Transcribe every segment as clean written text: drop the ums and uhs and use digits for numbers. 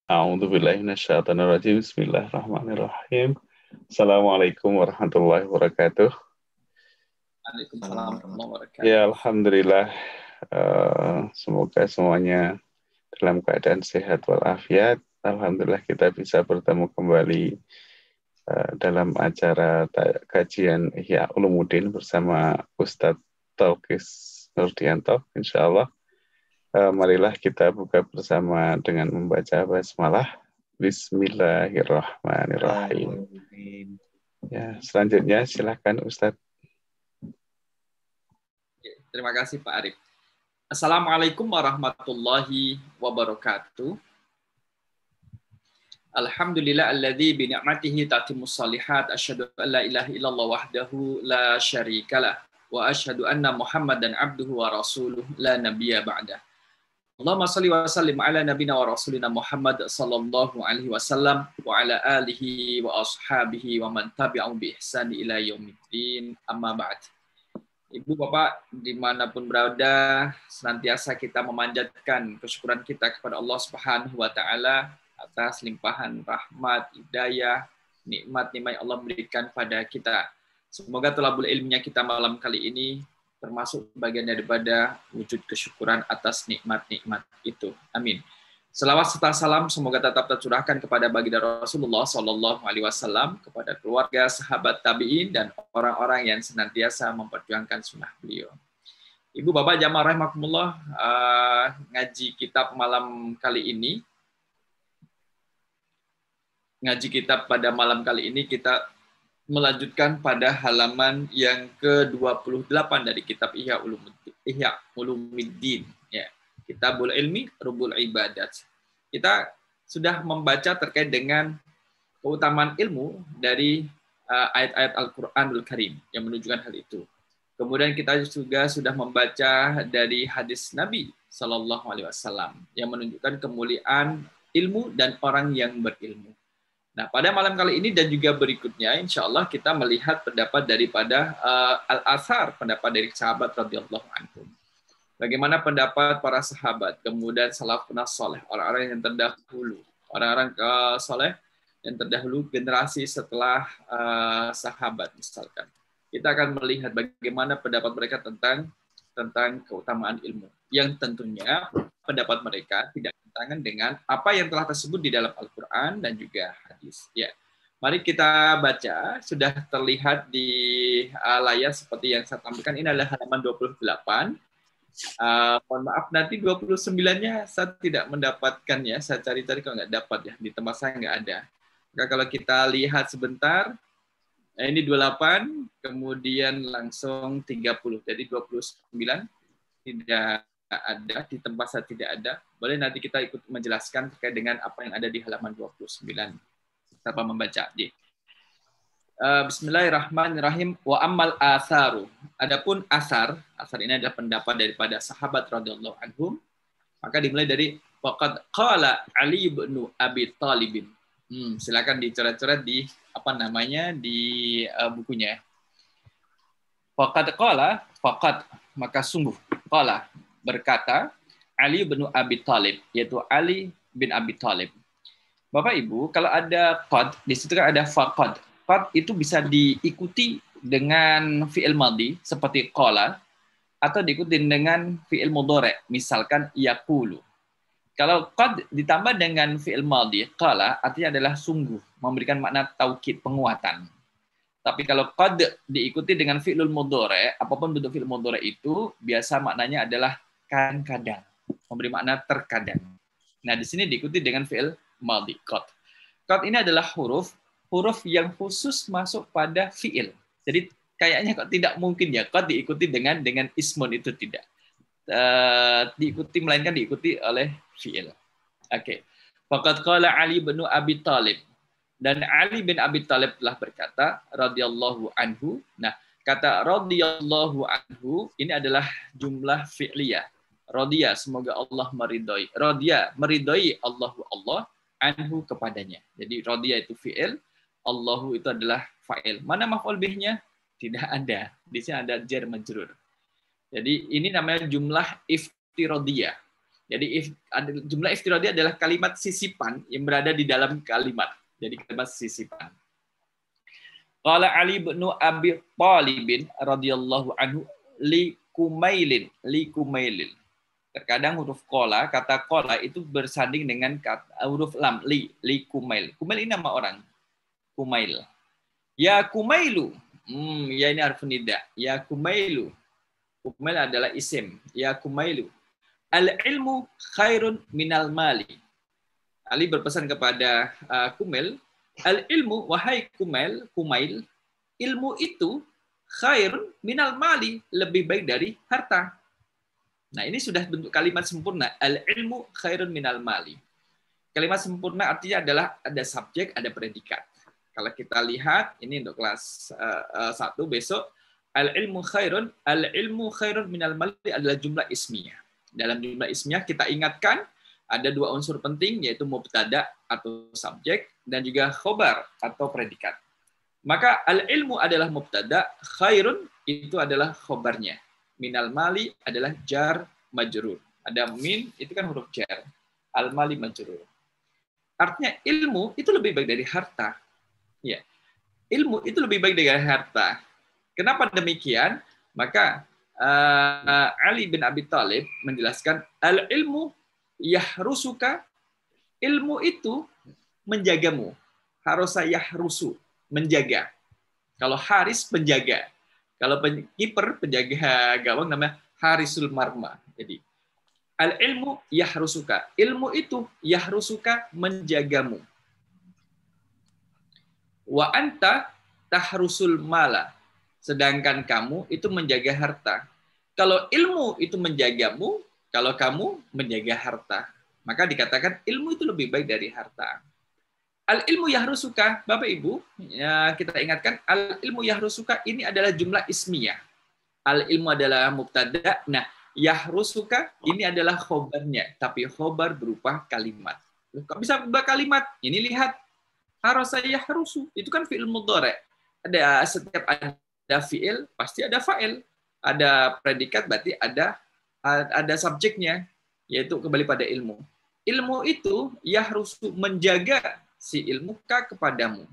A'udzubillahi minasyaitonirrajim. Bismillahirrahmanirrahim. Assalamualaikum warahmatullahi wabarakatuh. Waalaikumsalam warahmatullahi Ya, wabarakatuh. alhamdulillah. Semoga semuanya dalam keadaan sehat walafiat. Alhamdulillah kita bisa bertemu kembali dalam acara kajian Ihya Ulumuddin bersama Ustadz Taukis Nurdianto. Insyaallah. Marilah kita buka bersama dengan membaca basmalah. Bismillahirrahmanirrahim. Ya, selanjutnya silakan Ustadz. Terima kasih Pak Arif. Assalamualaikum warahmatullahi wabarakatuh. Alhamdulillah alladzi bi ni'matihi tatimmus shalihat. Asyhadu an la ilaha illallah wahdahu la syarikalah wa asyhadu anna Muhammadan abduhu wa rasuluh la nabiyya ba'dah. Allahumma shalli wa sallim ala nabiyina wa rasulina Muhammad sallallahu alaihi wasallam wa ala alihi wa ashabihi wa man tabi'ahum bi ihsani ila yaumiddin. Amma ba'd. Ibu Bapak dimanapun berada, senantiasa kita memanjatkan kesyukuran kita kepada Allah Subhanahu wa Ta'ala atas limpahan rahmat, hidayah, nikmat-nikmat yang Allah berikan pada kita. Semoga thalabul ilminya kita malam kali ini termasuk bagian daripada wujud kesyukuran atas nikmat-nikmat itu. Amin. Selawat serta salam semoga tetap tercurahkan kepada baginda Rasulullah Shallallahu Alaihi Wasallam, kepada keluarga, sahabat tabiin dan orang-orang yang senantiasa memperjuangkan sunnah beliau. Ibu bapak jamaah rahimakumullah, ngaji kitab malam kali ini, pada malam kali ini kita melanjutkan pada halaman yang ke-28 dari kitab Ihya Ulumuddin. Ya. Kitabul Ilmi, Rubul Ibadat. Kita sudah membaca terkait dengan keutamaan ilmu dari ayat-ayat Al-Quranul Karim yang menunjukkan hal itu. Kemudian kita juga sudah membaca dari hadis Nabi Sallallahu Alaihi Wasallam yang menunjukkan kemuliaan ilmu dan orang yang berilmu. Nah, pada malam kali ini dan juga berikutnya, insya Allah kita melihat pendapat daripada Al-Athar, pendapat dari sahabat radhiyallahu anhum. Bagaimana pendapat para sahabat, kemudian salafun saleh, orang-orang yang terdahulu, orang-orang saleh yang terdahulu, generasi setelah sahabat misalkan. Kita akan melihat bagaimana pendapat mereka tentang keutamaan ilmu, yang tentunya pendapat mereka tidak bertentangan dengan apa yang telah tersebut di dalam Al-Quran dan juga hadis. Ya. Mari kita baca, sudah terlihat di layar seperti yang saya tampilkan, ini adalah halaman 28. Mohon maaf nanti 29-nya saya tidak mendapatkan ya, saya cari-cari kalau nggak dapat ya, di tempat saya nggak ada. Maka kalau kita lihat sebentar, ini 28, kemudian langsung 30, jadi 29 tidak ada, di tempat saya tidak ada. Boleh nanti kita ikut menjelaskan terkait dengan apa yang ada di halaman 29 tanpa membaca. Bismillahirrahmanirrahim. Wa ammal atharu. Adapun asar ini adalah pendapat daripada sahabat radhiyallahu anhum. Maka dimulai dari waqad qala Ali bin Abi Thalib. Silakan dicoret-coret di di bukunya. Waqad qala, faqad maka sungguh qala berkata Ali bin Abi Thalib, yaitu Ali bin Abi Thalib. Bapak Ibu, kalau ada qad, di situ kan ada faqad. Qad itu bisa diikuti dengan fi'il madhi seperti qala atau diikuti dengan fi'il mudhari, misalkan yaqulu. Kalau qad ditambah dengan fi'il madhi qala artinya adalah sungguh, memberikan makna taukid, penguatan. Tapi kalau qad diikuti dengan fi'il mudhari, apapun bentuk fi'il mudhari itu biasa maknanya adalah kadang, memberi makna terkadang. Nah, di sini diikuti dengan fi'il madhi qad. Qad ini adalah huruf yang khusus masuk pada fi'il. Jadi kayaknya kok tidak mungkin ya qad diikuti dengan ismun, itu tidak. Melainkan diikuti oleh fi'il. Oke. Faqad qala Ali bin Abi Thalib. Dan Ali bin Abi Thalib telah berkata radhiyallahu anhu. Nah, kata radhiyallahu anhu ini adalah jumlah fi'liyah. Radhiya, semoga Allah meridhai. Radhiya, meridhai Allah anhu kepadanya. Jadi radhiya itu fi'il, Allahu itu adalah fa'il. Mana maf'ul bihnya? Tidak ada. Di sini ada jar majrur. Jadi ini namanya jumlah iftiradiyah. Jadi jumlah iftiradi adalah kalimat sisipan yang berada di dalam kalimat. Jadi kalimat sisipan. Qala Ali bin Abi Thalib radhiyallahu anhu li kumailin. Terkadang huruf kola, kata kola itu bersanding dengan kata, huruf lam, li kumail. Kumail ini nama orang. Kumail. Ya kumailu. Ya ini harf nida. Ya kumailu. Kumail adalah isim. Ya kumailu. Al-ilmu khairun minal mali. Ali berpesan kepada Kumail, al-ilmu, wahai Kumail, ilmu itu khairun minal mali, lebih baik dari harta. Nah, ini sudah bentuk kalimat sempurna. Al-ilmu khairun minal mali. Kalimat sempurna artinya adalah ada subjek, ada predikat. Kalau kita lihat, ini untuk kelas 1 besok, al-ilmu khairun minal mali adalah jumlah ismiyah. Dalam jumlah ismiyah kita ingatkan ada 2 unsur penting, yaitu mubtada atau subjek dan juga khobar atau predikat. Maka al-ilmu adalah mubtada, khairun itu adalah khobarnya. Minal mali adalah jar majrur. Ada min, itu kan huruf jar. Al-mali majrur. Artinya ilmu itu lebih baik dari harta. Ya. Ilmu itu lebih baik dari harta. Kenapa demikian? Maka Ali bin Abi Thalib menjelaskan al-ilmu yahrusuka, ilmu itu menjagamu. Harosa yahrusu, menjaga. Kalau haris penjaga. Kalau kiper penjaga gawang namanya harisul marma. Jadi al-ilmu yahrusuka, ilmu itu yahrusuka menjagamu. Wa anta tahrusul mala, sedangkan kamu itu menjaga harta. Kalau ilmu itu menjagamu, kalau kamu menjaga harta, maka dikatakan ilmu itu lebih baik dari harta. Al-ilmu yahrusuka, Bapak Ibu, ya, kita ingatkan al-ilmu yahrusuka ini adalah jumlah ismiyah. Al-ilmu adalah mubtada. Nah, yahrusuka ini adalah khobarnya, tapi khobar berupa kalimat. Kok bisa berubah kalimat? Ini lihat, harasa yahrusu, itu kan fi'il mudhari'. Setiap ada fi'il, pasti ada fa'il. Ada predikat, berarti ada subjeknya, yaitu kembali pada ilmu. Ilmu itu yahrusu, menjaga si ilmu kepadamu.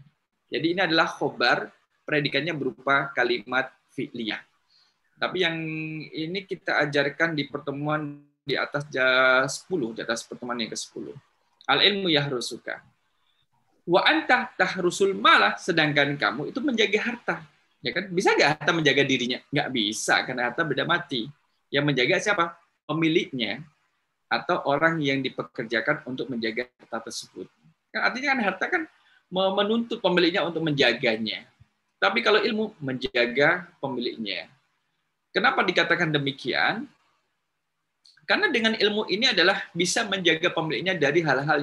Jadi ini adalah khobar, predikatnya berupa kalimat fi'liyah. Tapi yang ini kita ajarkan di pertemuan di atas 10, di atas pertemuan yang ke-10. Al-ilmu yahrusuka. Wa anta tahrusul malah, sedangkan kamu itu menjaga harta. Ya kan? Bisa nggak harta menjaga dirinya? Nggak bisa, karena harta benda mati. Yang menjaga siapa? Pemiliknya atau orang yang dipekerjakan untuk menjaga harta tersebut. Kan artinya kan harta kan menuntut pemiliknya untuk menjaganya. Tapi kalau ilmu menjaga pemiliknya. Kenapa dikatakan demikian? Karena dengan ilmu ini adalah bisa menjaga pemiliknya dari hal-hal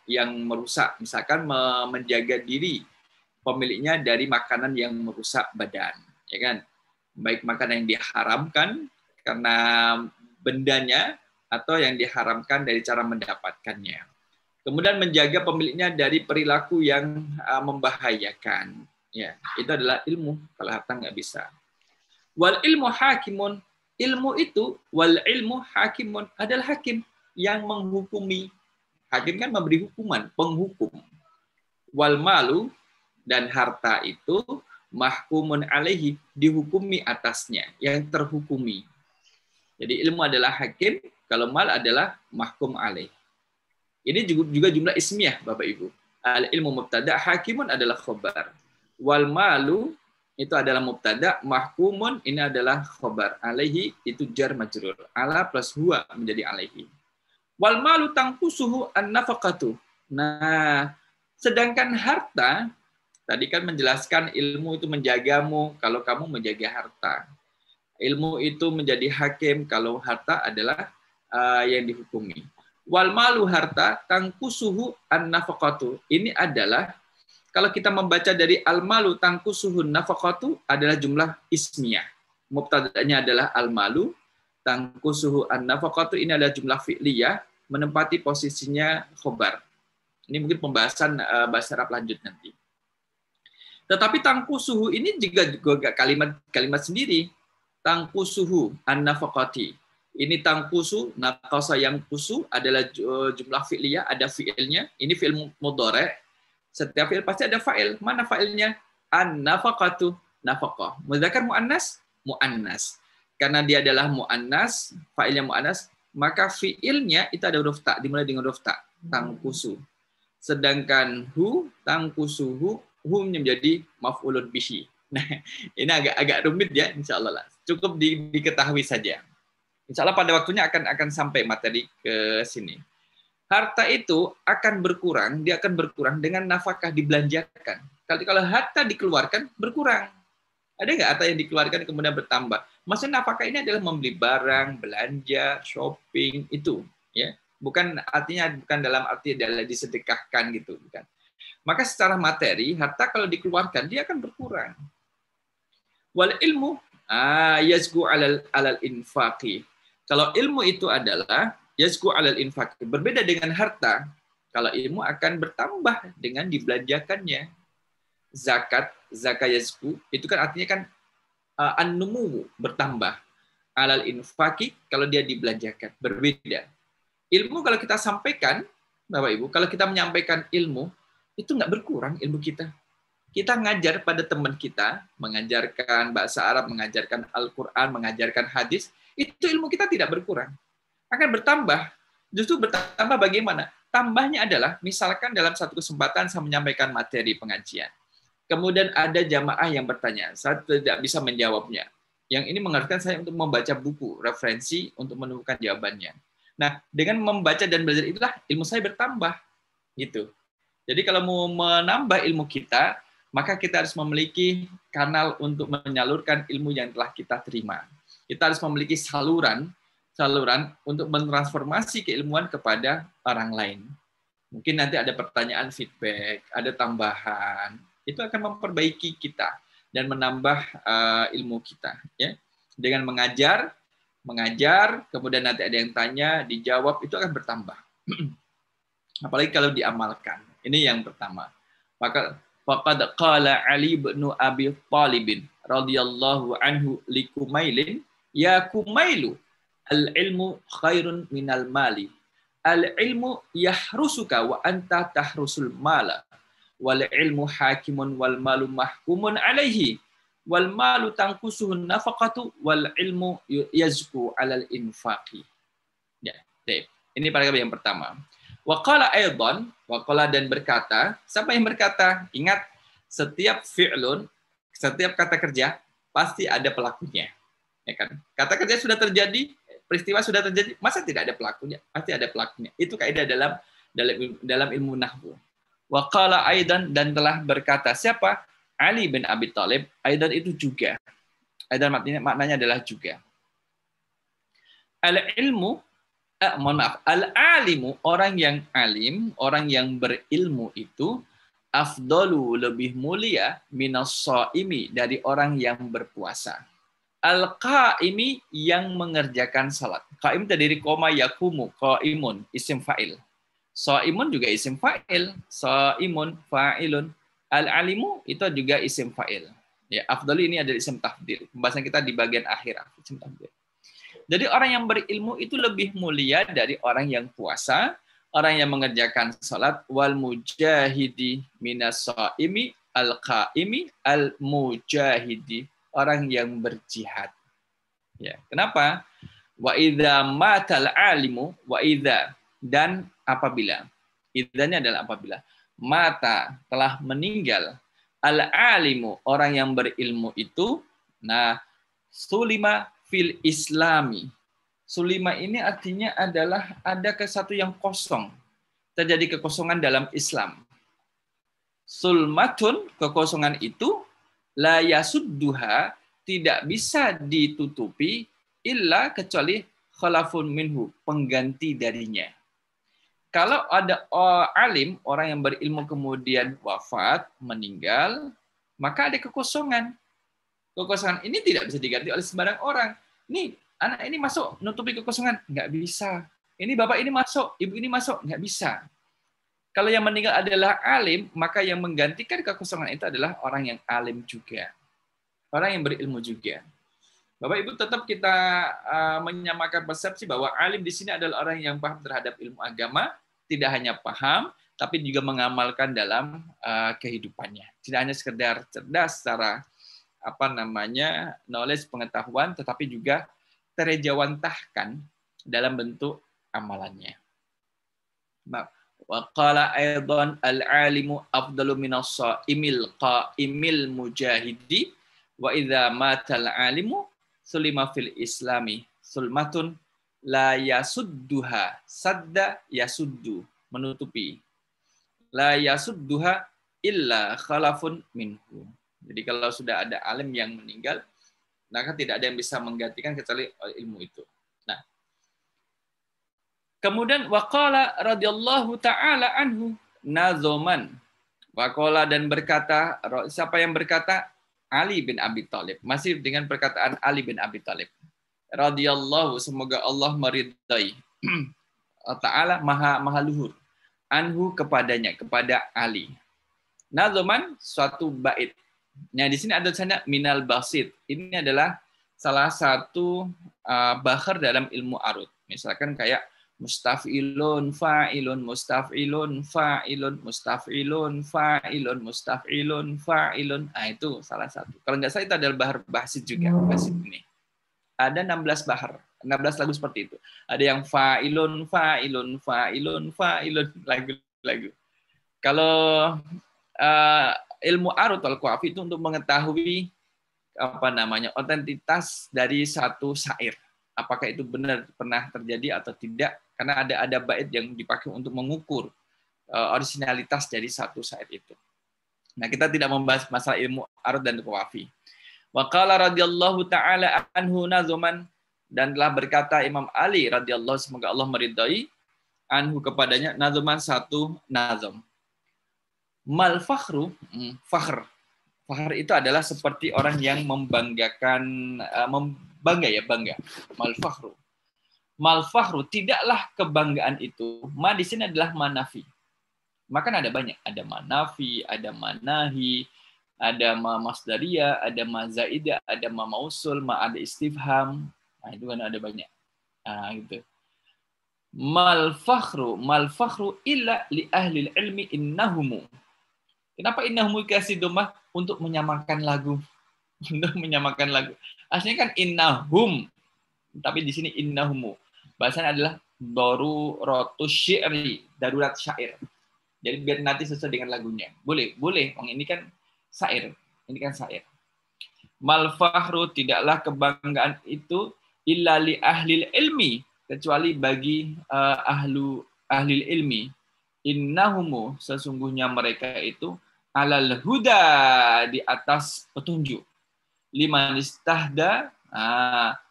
yang merusak. Misalkan menjaga diri pemiliknya dari makanan yang merusak badan, ya kan? Baik makanan yang diharamkan karena bendanya atau yang diharamkan dari cara mendapatkannya. Kemudian menjaga pemiliknya dari perilaku yang membahayakan. Ya, itu adalah ilmu. Kalau harta nggak bisa. Wal ilmu hakimun. Ilmu itu, wal ilmu hakimun, adalah hakim yang menghukumi. Hakim kan memberi hukuman, penghukum. Wal malu, dan harta itu mahkumun alaihi, dihukumi atasnya, yang terhukumi. Jadi ilmu adalah hakim, kalau mal adalah mahkum alaih. Ini juga jumlah ismiyah, Bapak Ibu. Al-ilmu mubtada, hakimun adalah khobar. Wal malu itu adalah mubtada, mahkumun ini adalah khobar. Alaihi itu jar majrur. Ala plus huwa menjadi alaihi. Wal malu tangkusuhu an-nafaqatu. Nah, sedangkan harta, tadi kan menjelaskan ilmu itu menjagamu kalau kamu menjaga harta. Ilmu itu menjadi hakim kalau harta adalah yang dihukumi. Wal malu harta tangkusuhu an-nafaqatu. Ini adalah kalau kita membaca dari al-malu tangkusuhu nafaqatu adalah jumlah ismiyah. Mubtada'nya adalah al-malu, tangkusuhu an-nafaqatu ini adalah jumlah fi'liyah menempati posisinya khobar. Ini mungkin pembahasan bahasa Arab lanjut nanti. Tetapi tangkusuhu ini juga kalimat sendiri. Tangkusuhu an-nafaqati. Ini tangkusu, naqasa yang kusu adalah jumlah fi'liyah, ada fi'ilnya. Ini fi'il mudhari'. Setiap fi'il pasti ada fa'il. Mana fa'ilnya? An-nafaqatu, nafaqah. Muzakkar muannas, muannas. Karena dia adalah muannas, fa'ilnya muannas, maka fi'ilnya itu ada huruf ta, dimulai dengan huruf ta, tangkusu. Sedangkan tangkusuhu, menjadi maf'ulun bihi. Nah, ini agak rumit ya, insyaallah lah. Cukup diketahui saja. Insya Allah pada waktunya akan sampai materi ke sini. Harta itu akan berkurang, dia akan berkurang dengan nafkah dibelanjakan. Kalau harta dikeluarkan, berkurang. Ada nggak harta yang dikeluarkan kemudian bertambah? Maksudnya nafkah ini adalah membeli barang, belanja, shopping, itu. Ya, bukan dalam arti adalah disedekahkan gitu. Bukan. Maka secara materi, harta kalau dikeluarkan, dia akan berkurang. Wal ilmu yazgu alal infaqi. Kalau ilmu itu adalah yazku alal infaq, berbeda dengan harta. Kalau ilmu akan bertambah dengan dibelanjakannya. Zakat yazku, itu kan artinya kan an-numu, bertambah. Alal infaqi, kalau dia dibelanjakan, berbeda. Ilmu kalau kita sampaikan, Bapak Ibu, kalau kita menyampaikan ilmu, itu nggak berkurang ilmu kita. Kita ngajar pada teman kita, mengajarkan bahasa Arab, mengajarkan Al-Quran, mengajarkan hadis, itu ilmu kita tidak berkurang. Akan bertambah. Justru bertambah bagaimana? Tambahnya adalah, misalkan dalam satu kesempatan saya menyampaikan materi pengajian. Kemudian ada jamaah yang bertanya, saya tidak bisa menjawabnya. Yang ini mengharuskan saya untuk membaca buku, referensi, untuk menemukan jawabannya. Nah, dengan membaca dan belajar itulah ilmu saya bertambah. Gitu. Jadi kalau mau menambah ilmu kita, maka kita harus memiliki kanal untuk menyalurkan ilmu yang telah kita terima. Kita harus memiliki saluran untuk mentransformasi keilmuan kepada orang lain. Mungkin nanti ada pertanyaan feedback, ada tambahan, itu akan memperbaiki kita dan menambah ilmu kita. Ya, dengan mengajar, kemudian nanti ada yang tanya, dijawab, itu akan bertambah. Apalagi kalau diamalkan. Ini yang pertama. Maka faqad qala Ali bin Abi Thalib radhiyallahu anhu li Kumailin, ya Kumailu, al-ilmu khairun minal mali. Al-ilmu yahrusuka wa anta tahrusul mala. Wal ilmu hakimun wal malu mahkumun alaihi. Wal malu tangkusuhun nafaqatu wal ilmu yazku alal infaqi. Ya, baik. Ini paragraf yang pertama. Waqala aidan, waqala dan berkata, siapa yang berkata? Ingat, setiap fi'lun, setiap kata kerja pasti ada pelakunya. Ya kan? Kata kerja sudah terjadi, peristiwa sudah terjadi, masa tidak ada pelakunya? Pasti ada pelakunya. Itu kaidah dalam ilmu nahwu. Waqala aidan, dan telah berkata siapa? Ali bin Abi Thalib. Aidan itu juga. Aidan maknanya adalah juga. Al-ilmu, mohon maaf, al-alimu, orang yang alim, orang yang berilmu itu afdalu, lebih mulia, minas shaimi, dari orang yang berpuasa. Al-qaimi, yang mengerjakan salat. Qaim terdiri koma yakumu, qaimun, isim fa'il. Shaimun juga isim fa'il, shaimun fa'ilun. Al-alimu itu juga isim fa'il. Ya, afdalu ini adalah isim tafdil. Pembahasan kita di bagian akhir, isim tafdil. Jadi orang yang berilmu itu lebih mulia dari orang yang puasa, orang yang mengerjakan salat, wal mujahidi minas shaimi, al-qaimi, al-mujahidi, orang yang berjihad. Ya, kenapa? Wa idza matal alimu, wa idza, dan apabila. Idzanya adalah apabila. Mata, telah meninggal, al-alimu, orang yang berilmu itu, nah, sulima fil islami. Sulima ini artinya adalah ada sesuatu yang kosong. Terjadi kekosongan dalam Islam. Sulmatun, kekosongan itu, la yasudduha, tidak bisa ditutupi, illa kecuali khalafun minhu, pengganti darinya. Kalau ada alim, orang yang berilmu kemudian wafat, meninggal, maka ada kekosongan. Kekosongan ini tidak bisa diganti oleh sembarang orang. Nih, anak ini masuk, nutupi kekosongan. Nggak bisa. Ini bapak ini masuk, ibu ini masuk. Nggak bisa. Kalau yang meninggal adalah alim, maka yang menggantikan kekosongan itu adalah orang yang alim juga. Orang yang berilmu juga. Bapak Ibu, tetap kita menyamakan persepsi bahwa alim di sini adalah orang yang paham terhadap ilmu agama, tidak hanya paham, tapi juga mengamalkan dalam kehidupannya. Tidak hanya sekedar cerdas secara knowledge, pengetahuan, tetapi juga terjawantahkan dalam bentuk amalannya. Wa qala aidan al-alimu afdalu minas shaimil qaimil mujahidi wa idza matal alimu sulima fil islami sulmatun la yasudduha sadda yasuddu, menutupi, la yasudduha illa khalafun minhu. Jadi kalau sudah ada alim yang meninggal, maka tidak ada yang bisa menggantikan kecuali ilmu itu. Nah, kemudian waqala radhiyallahu taala anhu nazoman. Waqala, dan berkata, siapa yang berkata? Ali bin Abi Thalib. Masih dengan perkataan Ali bin Abi Thalib. Radhiyallahu, semoga Allah meridai. Ta'ala maha luhur. Anhu, kepadanya, kepada Ali. Nazoman, suatu bait. Nah, di sini ada sana minal basit. Ini adalah salah satu bahar dalam ilmu arud. Misalkan kayak mustaf'ilun fa'ilun mustaf'ilun fa'ilun mustaf'ilun fa'ilun mustaf'ilun fa'ilun. Nah, itu salah satu. Kalau nggak salah itu adalah bahar basit juga. Basit ini. Ada 16 bahar, 16 lagu seperti itu. Ada yang fa'ilun fa'ilun fa'ilun fa'ilun, lagu-lagu. Kalau ilmu arud al-qawafi itu untuk mengetahui otentitas dari satu syair. Apakah itu benar pernah terjadi atau tidak? Karena ada bait yang dipakai untuk mengukur originalitas dari satu syair itu. Nah, kita tidak membahas masalah ilmu arud dan qawafi. Wa qala radhiyallahu taala anhu nazuman, dan telah berkata Imam Ali radhiyallahu, semoga Allah meridai, anhu, kepadanya, nazuman, satu nazam. Mal fakhru, fakhr. Fakhr itu adalah seperti orang yang membanggakan, bangga. Mal fakhru, tidaklah kebanggaan itu. Ma di sini adalah manafi. Maka ada banyak, ada manafi, ada manahi, ada ma masdariyah, ada ma zaidah, ada ma mausul, ma ada istifham. Nah, itu kan ada banyak. Nah, gitu. Mal fakhru illa li ahli ilmi innahumu. Kenapa innahumu kasih domah? Untuk menyamakan lagu. Untuk menyamakan lagu. Aslinya kan innahum, tapi di sini innahumu. Bahasanya adalah daruratus syi'ri, darurat syair. Jadi biar nanti sesuai dengan lagunya. Boleh. Ini kan syair. Ini kan syair. Mal fakhru, tidaklah kebanggaan itu illa li ahlil ilmi, kecuali bagi ahli ilmi. Innahumu, sesungguhnya mereka itu alal huda, di atas petunjuk. Liman istahda,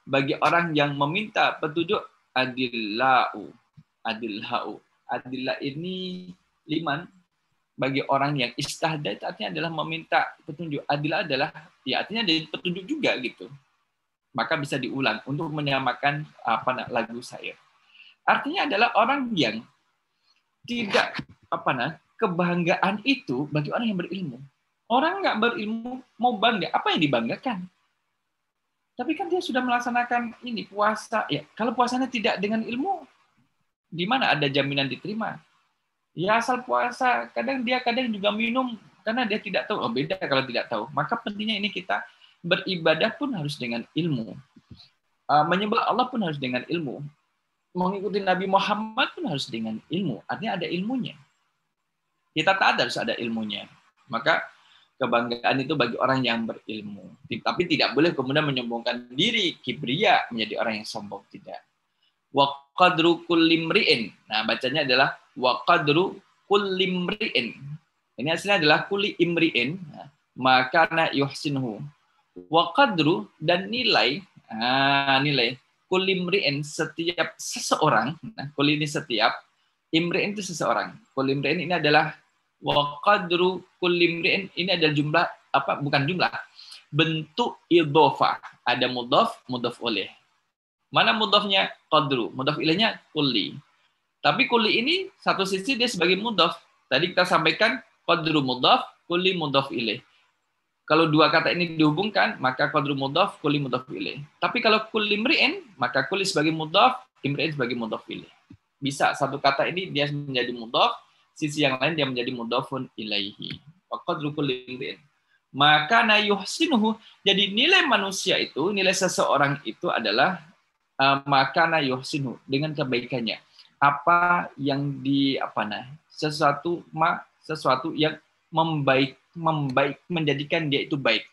bagi orang yang meminta petunjuk, adillahu. Adillah ini liman, bagi orang yang istahda, itu artinya adalah meminta petunjuk. Adillah adalah, ya artinya dari petunjuk juga gitu. Maka bisa diulang untuk menyamakan lagu syair. Artinya adalah orang yang tidak kebanggaan itu bagi orang yang berilmu. Orang nggak berilmu mau bangga, apa yang dibanggakan? Tapi kan dia sudah melaksanakan ini puasa. Ya, kalau puasanya tidak dengan ilmu, di mana ada jaminan diterima? Ya asal puasa, kadang juga minum karena dia tidak tahu. Oh, beda kalau tidak tahu. Maka pentingnya ini kita beribadah pun harus dengan ilmu. Menyembah Allah pun harus dengan ilmu. Mengikuti Nabi Muhammad pun harus dengan ilmu. Artinya ada ilmunya. Kita taat harus ada ilmunya. Maka kebanggaan itu bagi orang yang berilmu. Tapi tidak boleh kemudian menyombongkan diri, kibria, menjadi orang yang sombong. Tidak. Wa qadru kulli mri'in. Nah, bacanya adalah wa qadru kulli mri'in. Ini aslinya adalah kulli imri'in. Maka na yuhsinhu. Wa qadru, dan nilai. Nilai. Kulli mri'in, setiap seseorang. Nah, kulli ini setiap. Imri'in itu seseorang. Kulli imri'in ini adalah wa qadru kulli imri'in, ini adalah jumlah, bukan jumlah. Bentuk idhofah. Ada mudhaf, mudhaf olaih. Mana mudhafnya? Qadru. Mudhaf ilaihnya kulli. Tapi kulli ini satu sisi dia sebagai mudhaf. Tadi kita sampaikan qadru mudhaf, kulli mudhaf ilaih. Kalau dua kata ini dihubungkan, maka qadru mudhaf, kulli mudhaf ilaih. Tapi kalau kulli imri'in, maka kulli sebagai mudhaf, imri'in sebagai mudhaf ilaih. Bisa satu kata ini dia menjadi mudhaf, sisi yang lain dia menjadi mudhafun ilaihi. Wa qadru kulli imri'in. Maka na yuhsinuhu, jadi nilai manusia itu, nilai seseorang itu adalah maka na yuhsinuhu, dengan kebaikannya. Apa yang sesuatu yang membaik menjadikan dia itu baik,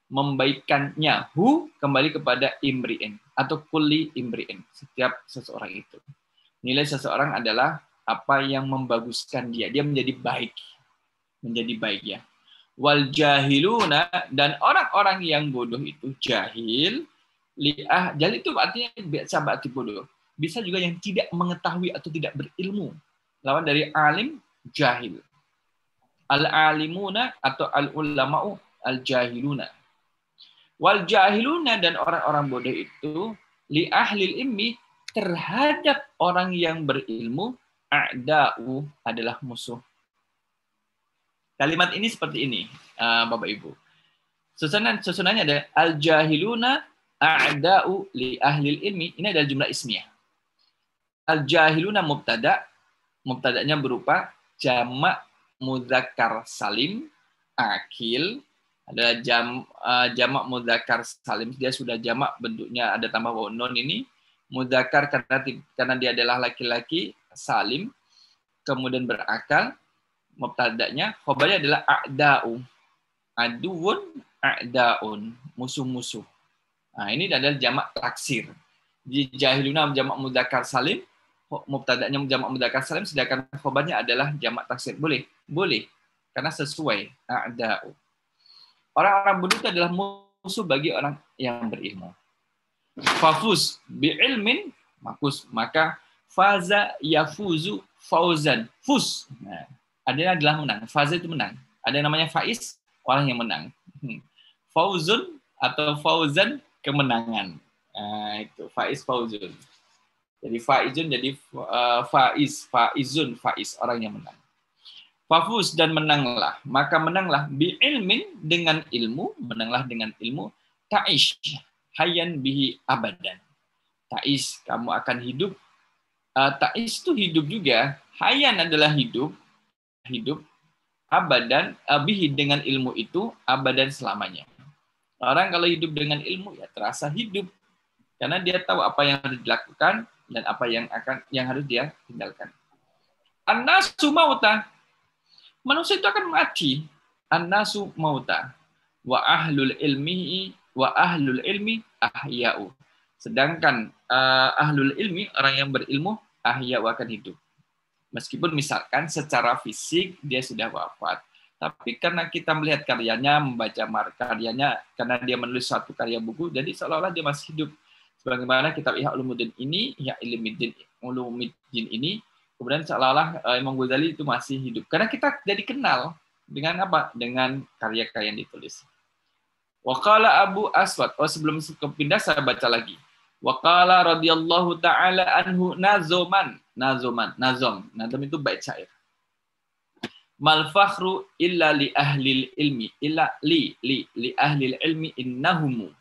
membaikkannya kembali kepada imri'in atau kulli imri'in, setiap seseorang itu. Nilai seseorang adalah apa yang membaguskan dia menjadi baik ya. Wal jahiluna, dan orang-orang yang bodoh itu jahil itu artinya biasa berarti bodoh. Bisa juga yang tidak mengetahui atau tidak berilmu. Lawan dari alim, jahil. Al-alimuna atau al-ulama'u al-jahiluna. Wal jahiluna, dan orang-orang bodoh itu li ahlil ilmi, terhadap orang yang berilmu, a'da'u, adalah musuh. Kalimat ini seperti ini, Bapak Ibu. Susunannya ada al-jahiluna a'da'u li ahlil ilmi. Ini adalah jumlah ismiyah. Al-jahiluna mubtada'nya berupa jamak mudzakkar salim akil, adalah jamak mudzakkar salim, dia sudah jamak, bentuknya ada tambah waw nun ini, mudzakkar karena dia adalah laki-laki, salim kemudian berakal, mubtada'nya, khabarnya adalah a'da'u, aduun a'da'un, musuh-musuh. Nah, ini adalah jamak taksir. Di jahiluna jamak mudzakkar salim, mubtada'nya jamak mudzakkar salim, sedangkan khabarnya adalah jamak taksir. Boleh, karena sesuai, a'da'u. Orang-orang bodoh itu adalah musuh bagi orang yang berilmu. Fafuz bi'ilmin, maka faza yafuzu fauzan. Fuz. Nah, adanya adalah menang. Faza itu menang. Ada yang namanya faiz, orang yang menang. Fauzun atau fauzan, kemenangan. Nah, itu faiz fauzun. Jadi faizun jadi faizun, orang yang menang. Fafuz, dan menanglah, maka menanglah bi'ilmin, dengan ilmu, ta'ish hayyan bihi abadan. Ta'ish, kamu akan hidup. Ta'ish itu hidup juga. Hayyan adalah hidup abadan, bihi, dengan ilmu itu, abadan, selamanya. Orang kalau hidup dengan ilmu ya terasa hidup, karena dia tahu apa yang harus dilakukan dan apa yang harus dia tinggalkan. An-nasu mauta, manusia itu akan mati. An-nasu mauta wa ahlul ilmi ahya'u. Sedangkan ahlul ilmi, orang yang berilmu, ahya'u, akan hidup. Meskipun misalkan secara fisik dia sudah wafat, tapi karena kita melihat karyanya, membaca karyanya, karena dia menulis suatu karya buku, jadi seolah-olah dia masih hidup. Sebagaimana kitab Ihya Ulumuddin ini, kemudian seolah-olah Imam Ghazali itu masih hidup. Karena kita jadi kenal dengan apa? Dengan karya-karya yang ditulis. Waqala Abu Aswad. Sebelum pindah saya baca lagi. Waqala radhiyallahu ta'ala anhu nazom. Nazom itu bait syair. Mal fakhru illa li ahlil ilmi, li ahlil ilmi innahumu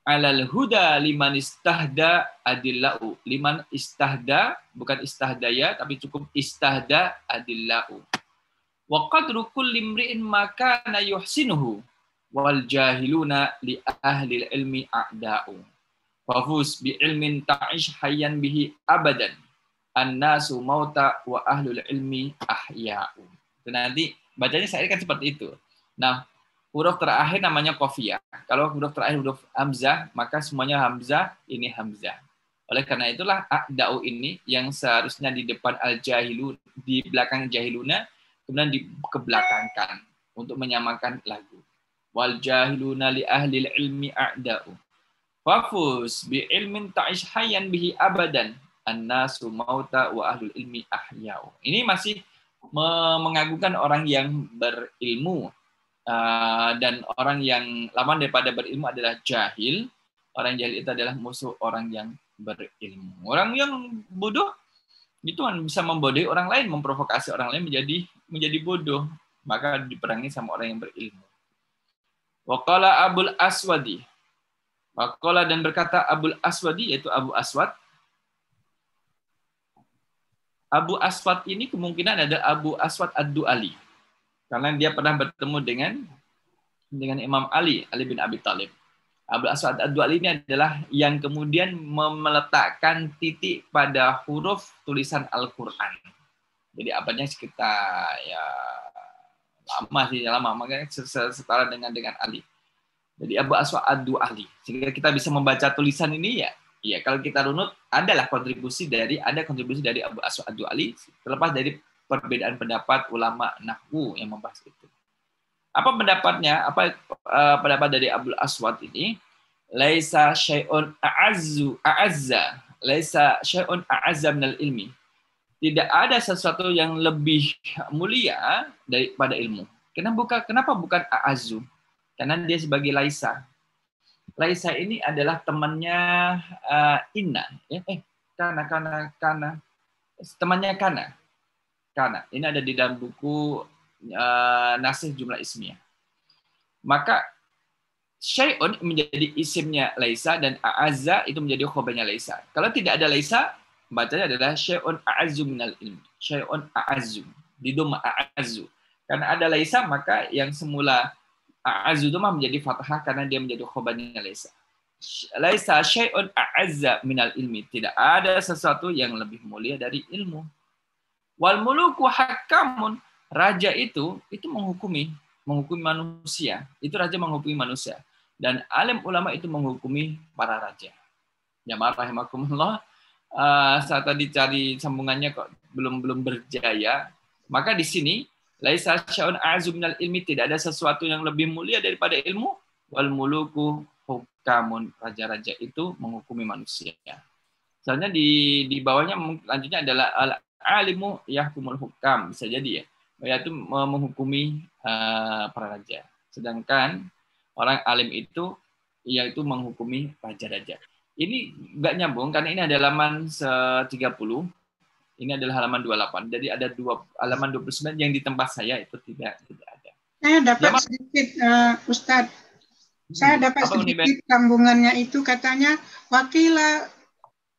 alal huda liman istahda adillau. Liman istahda, bukan istahdaya, tapi cukup istahda adillau. Wa qadru kulli imri'in maka na yuhsinuhu wal jahiluna li ahli ilmi a'da'u. Fafuz bi ilmin ta'ish hayyan bihi abadan. An-nasu mauta wa ahlul ilmi ahya'u. Itu nanti bacanya saya kan seperti itu. Nah, huruf terakhir namanya qafiyah. Kalau huruf terakhir huruf hamzah, maka semuanya hamzah, ini hamzah. Oleh karena itulah a'da'u ini yang seharusnya di depan al-jahilun, di belakang jahiluna, kemudian dikebelakangkan untuk menyamakan lagu. Wal jahiluna li ahli ilmi a'da'u. Fafuz bi ilmin ta'ish hayyan bihi abadan. An-nasu mauta wa ahlul ilmi ahya'u. Ini masih mengagungkan orang yang berilmu. Dan orang yang lawan daripada berilmu adalah jahil. Orang jahil itu adalah musuh orang yang berilmu. Orang yang bodoh itu kan bisa membodohi orang lain, memprovokasi orang lain menjadi bodoh. Maka diperangi sama orang yang berilmu. Waqala Abul Aswadi. Waqala dan berkata Abul Aswadi, yaitu Abu Aswad. Abu Aswad ini kemungkinan ada Abu Aswad Ad-Du'ali. Karena dia pernah bertemu dengan Imam Ali bin Abi Thalib. Abu Aswad Ad-Du'ali ini adalah yang kemudian meletakkan titik pada huruf tulisan Al-Quran. Jadi abadnya sekitar ya lama, makanya setara dengan Ali. Jadi Abu Aswad Ad-Du'ali. Sehingga kita bisa membaca tulisan ini ya kalau kita runut ada kontribusi dari Abu Aswad Ad-Du'ali, terlepas dari perbedaan pendapat ulama nahwu yang membahas itu. Apa pendapatnya? Pendapat dari Abu Aswad ini? Laisa syai'un a'azza, laisa syai'un a'azza minal ilmi. Tidak ada sesuatu yang lebih mulia daripada ilmu. Kenapa bukan a'azzu? Karena dia sebagai laisa. Laisa ini adalah temannya inna. Kana. Temannya kana. Ini ada di dalam buku Nasih Jumlah Ismiyah. Maka syai'un menjadi isimnya laisa dan a'azza itu menjadi khobarnya laisa. Kalau tidak ada laisa, bacanya adalah syai'un a'azzu minal ilmi. Syai'un a'azzu. Di dhamma a'azzu. Karena ada laisa, maka yang semula a'azzu itu menjadi fathah karena dia menjadi khobarnya laisa. Laisa syai'un a'azza minal ilmi. Tidak ada sesuatu yang lebih mulia dari ilmu. Wal muluku hakamun. Raja itu menghukumi manusia. Itu raja menghukumi manusia. Dan alim ulama itu menghukumi para raja. Ya rahimakumullah. Saat tadi cari sambungannya kok belum berjaya. Maka di sini laisa syai'un a'zu minal ilmi, tidak ada sesuatu yang lebih mulia daripada ilmu. Wal muluku hukamun, raja-raja itu menghukumi manusia. Soalnya di bawahnya lanjutnya adalah al-alimu yahkumul hukam, bisa jadi ya, yaitu menghukumi para raja. Sedangkan orang alim itu yaitu menghukumi raja-raja. Ini nggak nyambung karena ini ada halaman 30, ini adalah halaman 28. Jadi ada halaman 29 yang di tempat saya itu tidak ada. Saya dapat sedikit Ustadz. Saya dapat sedikit sambungannya itu, katanya wakila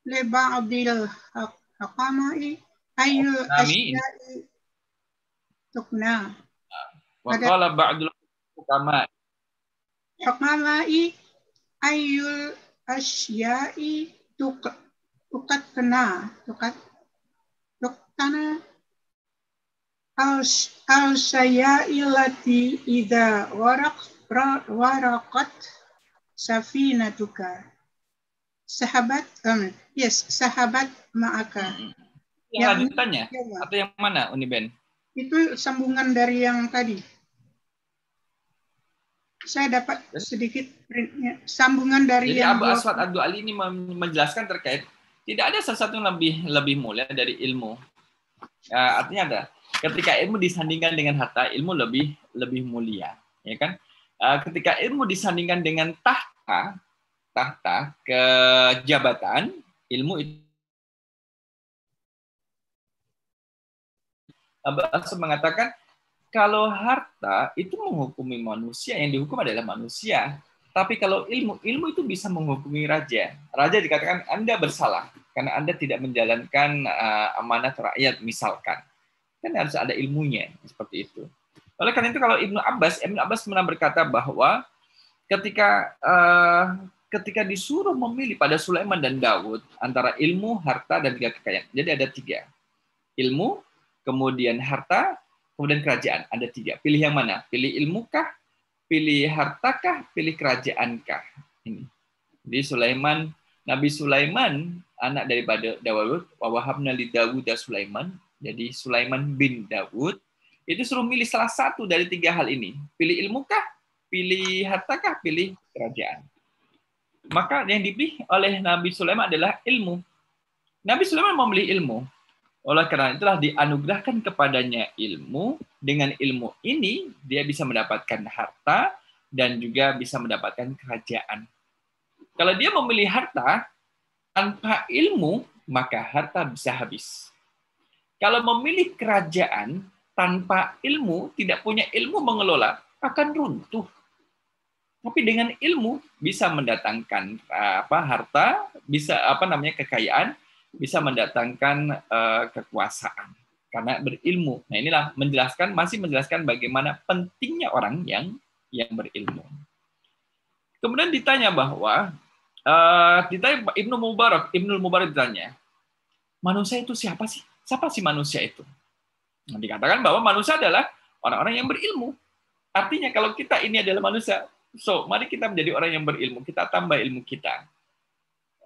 leba abdil hakamai ayyul asyai tukna. Waqala ba'dul hukama hakamai ayyul asyai tukatna al syai lati idza waraqat safinatuka sahabat ma'aka. Yang lanjutannya atau yang mana Uniben? Itu sambungan dari yang tadi. Saya dapat sedikit printnya, sambungan dari jadi yang Abu Aswad Ad-Du'ali ini menjelaskan terkait tidak ada sesuatu yang lebih mulia dari ilmu. Artinya ada ketika ilmu disandingkan dengan harta, ilmu lebih mulia, ya kan? Ketika ilmu disandingkan dengan tahta kejabatan, ilmu itu Abu Aswad mengatakan kalau harta itu menghukumi manusia, yang dihukum adalah manusia. Tapi kalau ilmu itu bisa menghukumi raja. Raja dikatakan Anda bersalah karena Anda tidak menjalankan amanat rakyat misalkan. Kan harus ada ilmunya seperti itu. Oleh karena itu kalau Ibnu Abbas pernah berkata bahwa ketika disuruh memilih pada Sulaiman dan Daud antara ilmu, harta, dan juga kekayaan. Jadi ada 3. Ilmu, kemudian harta, kemudian kerajaan. Ada 3. Pilih yang mana? Pilih ilmu kah? Pilih harta kah? Pilih kerajaan kah? Ini. Jadi Nabi Sulaiman, anak daripada Daud, wa wahabna li Dawud Sulaiman. Jadi Sulaiman bin Daud itu suruh milih salah satu dari 3 hal ini. Pilih ilmu kah? Pilih harta kah? Pilih kerajaan. Maka yang dipilih oleh Nabi Sulaiman adalah ilmu. Nabi Sulaiman memilih ilmu. Oleh karena itulah dianugerahkan kepadanya ilmu. Dengan ilmu ini dia bisa mendapatkan harta dan juga bisa mendapatkan kerajaan. Kalau dia memilih harta tanpa ilmu, maka harta bisa habis. Kalau memilih kerajaan tanpa ilmu, tidak punya ilmu mengelola, akan runtuh. Tapi dengan ilmu bisa mendatangkan harta, bisa kekayaan, bisa mendatangkan kekuasaan karena berilmu. Nah, inilah masih menjelaskan bagaimana pentingnya orang yang berilmu. Kemudian ditanya bahwa Ibnu Mubarak ditanya, manusia itu siapa sih? Siapa sih manusia itu? Nah, dikatakan bahwa manusia adalah orang-orang yang berilmu. Artinya kalau kita ini adalah manusia, so mari kita menjadi orang yang berilmu, kita tambah ilmu kita.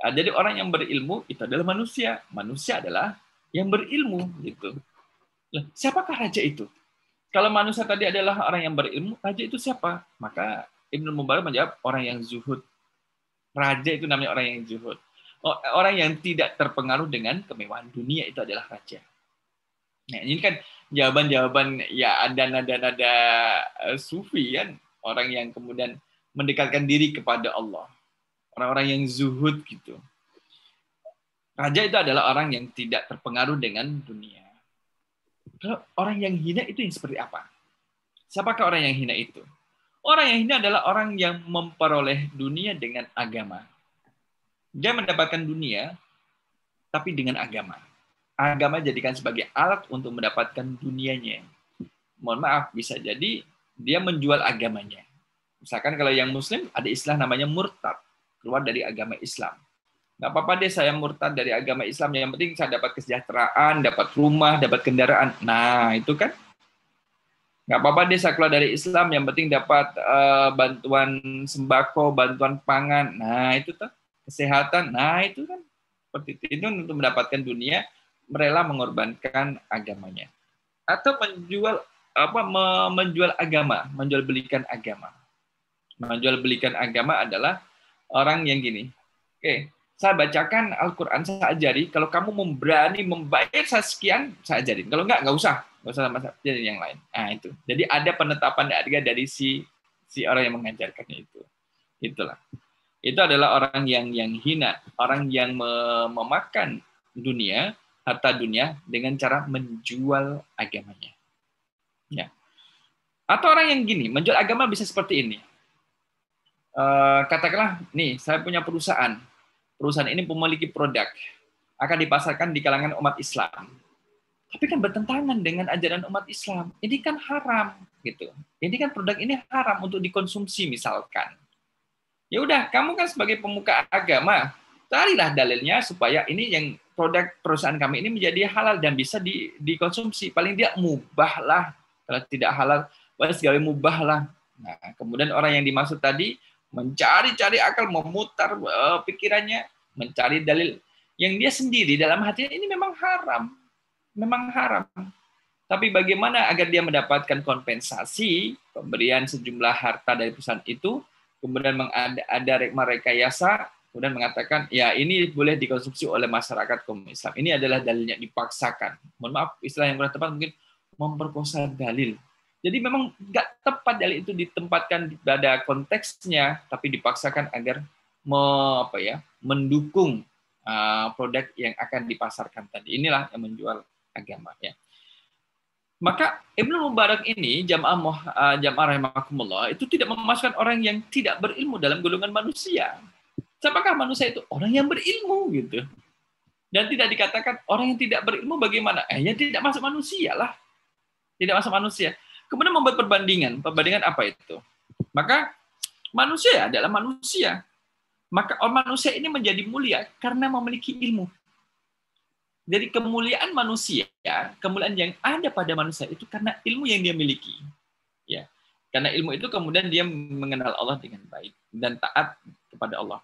Jadi orang yang berilmu itu adalah manusia. Manusia adalah yang berilmu gitu. Nah, siapakah raja itu? Kalau manusia tadi adalah orang yang berilmu, raja itu siapa? Maka Ibnu Mubarak menjawab orang yang zuhud. Raja itu namanya orang yang zuhud. Orang yang tidak terpengaruh dengan kemewahan dunia itu adalah raja. Nah, ini kan jawaban-jawaban ya ada nada-nada sufi kan, orang yang kemudian mendekatkan diri kepada Allah. Orang-orang yang zuhud gitu. Raja itu adalah orang yang tidak terpengaruh dengan dunia. Kalau orang yang hina itu yang seperti apa? Siapakah orang yang hina itu? Orang yang hina adalah orang yang memperoleh dunia dengan agama. Dia mendapatkan dunia, tapi dengan agama. Agama jadikan sebagai alat untuk mendapatkan dunianya. Mohon maaf, bisa jadi dia menjual agamanya. Misalkan kalau yang Muslim, ada istilah namanya murtad, keluar dari agama Islam. Nggak apa-apa deh saya murtad dari agama Islam, yang penting saya dapat kesejahteraan, dapat rumah, dapat kendaraan. Nah, itu kan nggak apa-apa deh saya keluar dari Islam, yang penting dapat bantuan sembako, bantuan pangan. Nah, itu tuh kesehatan. Nah, itu kan seperti itu untuk mendapatkan dunia, rela mengorbankan agamanya. Atau menjual agama, menjual belikan agama. Menjual belikan agama adalah orang yang gini. Oke, saya bacakan Al-Quran, saya ajari. Kalau kamu berani membayar saya sekian, saya ajarin. Kalau nggak usah sama jadi yang lain. Nah, itu. Jadi ada penetapan harga dari si orang yang mengajarkannya itu. Itulah. Itu adalah orang yang hina, orang yang memakan dunia, harta dunia dengan cara menjual agamanya. Ya. Atau orang yang gini, menjual agama bisa seperti ini. Katakanlah, nih saya punya perusahaan. Perusahaan ini memiliki produk, akan dipasarkan di kalangan umat Islam. Tapi kan bertentangan dengan ajaran umat Islam. Ini kan haram, gitu. Ini kan produk ini haram untuk dikonsumsi misalkan. Ya udah, kamu kan sebagai pemuka agama, carilah dalilnya supaya ini yang produk perusahaan kami ini menjadi halal dan bisa dikonsumsi. Paling dia mubah lah. Kalau tidak halal, segala mubah lah. Nah, kemudian orang yang dimaksud tadi mencari-cari akal, memutar pikirannya, mencari dalil yang dia sendiri dalam hatinya ini memang haram. Memang haram. Tapi bagaimana agar dia mendapatkan kompensasi, pemberian sejumlah harta dari perusahaan itu, kemudian ada merekayasa, kemudian mengatakan, ya ini boleh dikonsumsi oleh masyarakat kaum Islam. Ini adalah dalilnya, dipaksakan. Mohon maaf, istilah yang kurang tepat mungkin memperkosa dalil. Jadi memang nggak tepat dalil itu ditempatkan pada konteksnya, tapi dipaksakan agar mendukung produk yang akan dipasarkan tadi. Inilah yang menjual agama. Ya. Maka Ibnu Mubarak ini, jamaah rahimakumullah, itu tidak memasukkan orang yang tidak berilmu dalam golongan manusia. Siapakah manusia itu? Orang yang berilmu gitu. Dan tidak dikatakan orang yang tidak berilmu bagaimana? Ya tidak masuk manusia lah. Tidak masuk manusia. Kemudian membuat perbandingan. Perbandingan apa itu? Maka manusia adalah manusia. Maka manusia ini menjadi mulia karena memiliki ilmu. Jadi kemuliaan manusia, kemuliaan yang ada pada manusia itu karena ilmu yang dia miliki. Ya. Karena ilmu itu kemudian dia mengenal Allah dengan baik dan taat kepada Allah.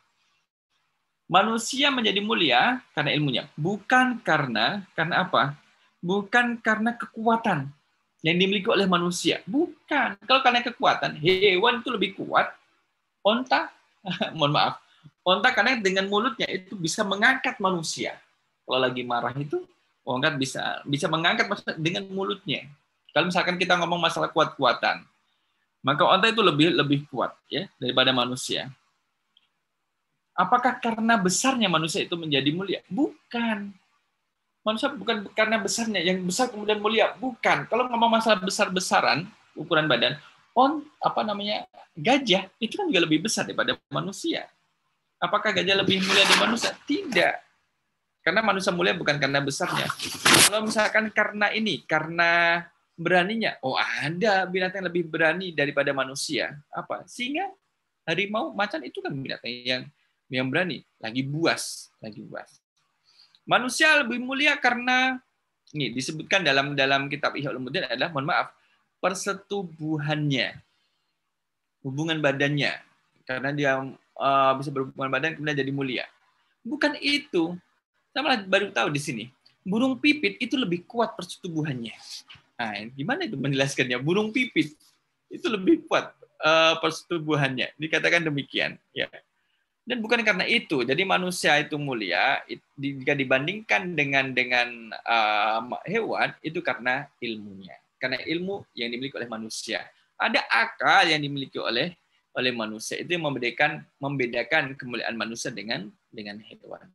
Manusia menjadi mulia karena ilmunya, bukan karena apa? Bukan karena kekuatan yang dimiliki oleh manusia. Bukan. Kalau karena kekuatan, hewan itu lebih kuat. Onta, mohon maaf. Onta karena dengan mulutnya itu bisa mengangkat manusia. Kalau lagi marah itu, onta bisa mengangkat dengan mulutnya. Kalau misalkan kita ngomong masalah kuat-kuatan, maka onta itu lebih kuat ya daripada manusia. Apakah karena besarnya manusia itu menjadi mulia? Bukan. Manusia bukan karena besarnya, yang besar kemudian mulia. Bukan. Kalau ngomong masalah besar-besaran, ukuran badan, gajah itu kan juga lebih besar daripada manusia. Apakah gajah lebih mulia dari manusia? Tidak. Karena manusia mulia bukan karena besarnya. Kalau misalkan karena beraninya, ada binatang yang lebih berani daripada manusia. Apa? Singa, harimau, macan itu kan binatang yang berani. Lagi buas. Manusia lebih mulia karena ini disebutkan dalam kitab Ihya Ulumuddin adalah, mohon maaf, persetubuhannya, hubungan badannya, karena dia bisa berhubungan badan kemudian jadi mulia. Bukan itu. Saya malah baru tahu di sini. Burung pipit itu lebih kuat persetubuhannya. Nah, gimana itu menjelaskannya? Burung pipit itu lebih kuat persetubuhannya. Dikatakan demikian. Ya. Dan bukan karena itu. Jadi manusia itu mulia jika dibandingkan dengan hewan itu karena ilmunya. Karena ilmu yang dimiliki oleh manusia. Ada akal yang dimiliki oleh manusia. Itu yang membedakan kemuliaan manusia dengan hewan.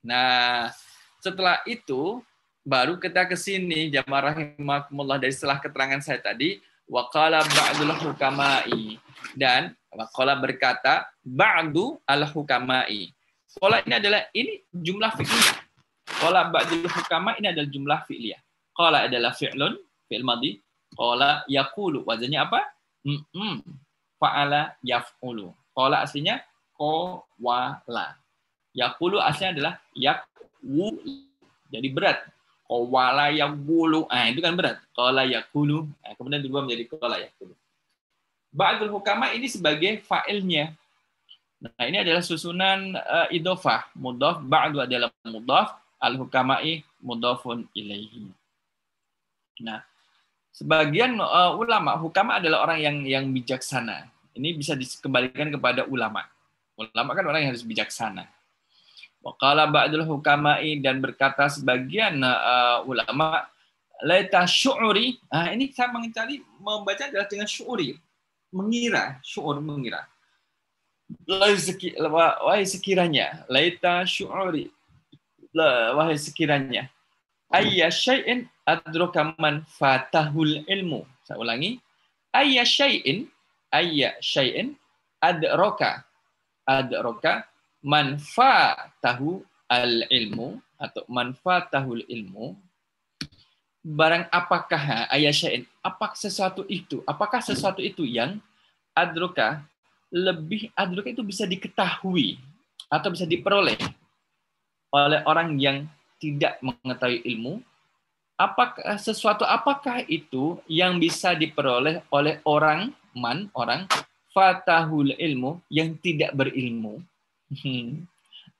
Nah, setelah itu baru kita ke sini jamaah rahimakumullah, dari setelah keterangan saya tadi, waqala ba'dul hukama'i, dan waqala berkata ba'du al-hukama'i. Qala ini jumlah fi'liyah. Qala ba'dul hukama ini adalah jumlah fi'liyah. Qala adalah fi'lun, fi'il madhi. Qala yaqulu, wazannya apa? Fa'ala yaf'ulu. Qala aslinya qawala. Yaqulu aslinya adalah yaqwu. Jadi berat. Qawala yaqulu. Itu kan berat. Qala yaqulu. Kemudian berubah menjadi qala yaqulu. Ba'dul hukama ini sebagai fa'ilnya. Nah, ini adalah susunan idhofah. Mudhaf, ba'du adalah mudhaf, al-hukama'i mudhafun ilaihi. Nah, sebagian ulama, hukama adalah orang yang bijaksana. Ini bisa dikembalikan kepada ulama. Ulama kan orang yang harus bijaksana. Waqala ba'dul hukama'i, dan berkata sebagian ulama, laita syu'uri. Ini saya membaca adalah dengan syu'uri. Mengira, syu'ur mengira. Wahai sekiranya, laita syu'uri. Wahai sekiranya. Ayya syai'in adraka man fatahul ilmu. Saya ulangi. Ayya syai'in adraka man fatahu al-ilmu, atau man fatahul ilmu. Barang apakah ayasya'in, apakah sesuatu itu yang adroka itu bisa diketahui atau bisa diperoleh oleh orang yang tidak mengetahui ilmu. Apakah itu yang bisa diperoleh oleh orang fatahul ilmu, yang tidak berilmu?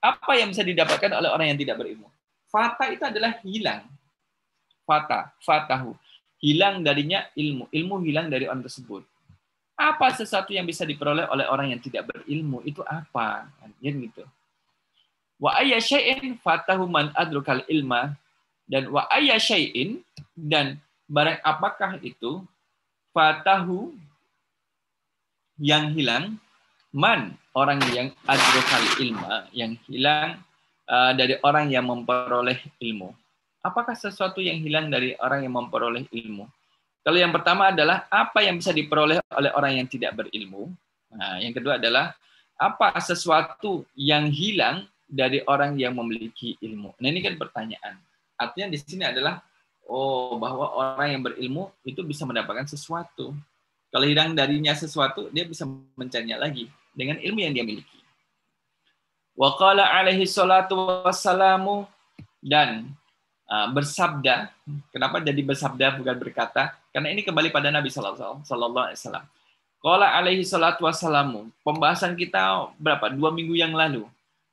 Apa yang bisa didapatkan oleh orang yang tidak berilmu? Fata itu adalah hilang. Fatahu. Hilang darinya ilmu. Ilmu hilang dari orang tersebut. Apa sesuatu yang bisa diperoleh oleh orang yang tidak berilmu? Itu apa? Gitu. Wa ayya syai'in fatahu man adrukal ilma. Dan wa ayya syai'in, dan barang apakah itu fatahu yang hilang, man orang yang adrukal ilma, yang hilang dari orang yang memperoleh ilmu. Apakah sesuatu yang hilang dari orang yang memperoleh ilmu? Kalau yang pertama adalah apa yang bisa diperoleh oleh orang yang tidak berilmu. Nah, yang kedua adalah apa sesuatu yang hilang dari orang yang memiliki ilmu. Nah, ini kan pertanyaan. Artinya di sini adalah bahwa orang yang berilmu itu bisa mendapatkan sesuatu. Kalau hilang darinya sesuatu, dia bisa mencarinya lagi dengan ilmu yang dia miliki. Wa qala alaihi salatu wassalamu, dan bersabda. Kenapa jadi bersabda bukan berkata? Karena ini kembali pada Nabi sallallahu alaihi wasallam. Qala alaihi salatu wassalamu. Pembahasan kita berapa? 2 minggu yang lalu.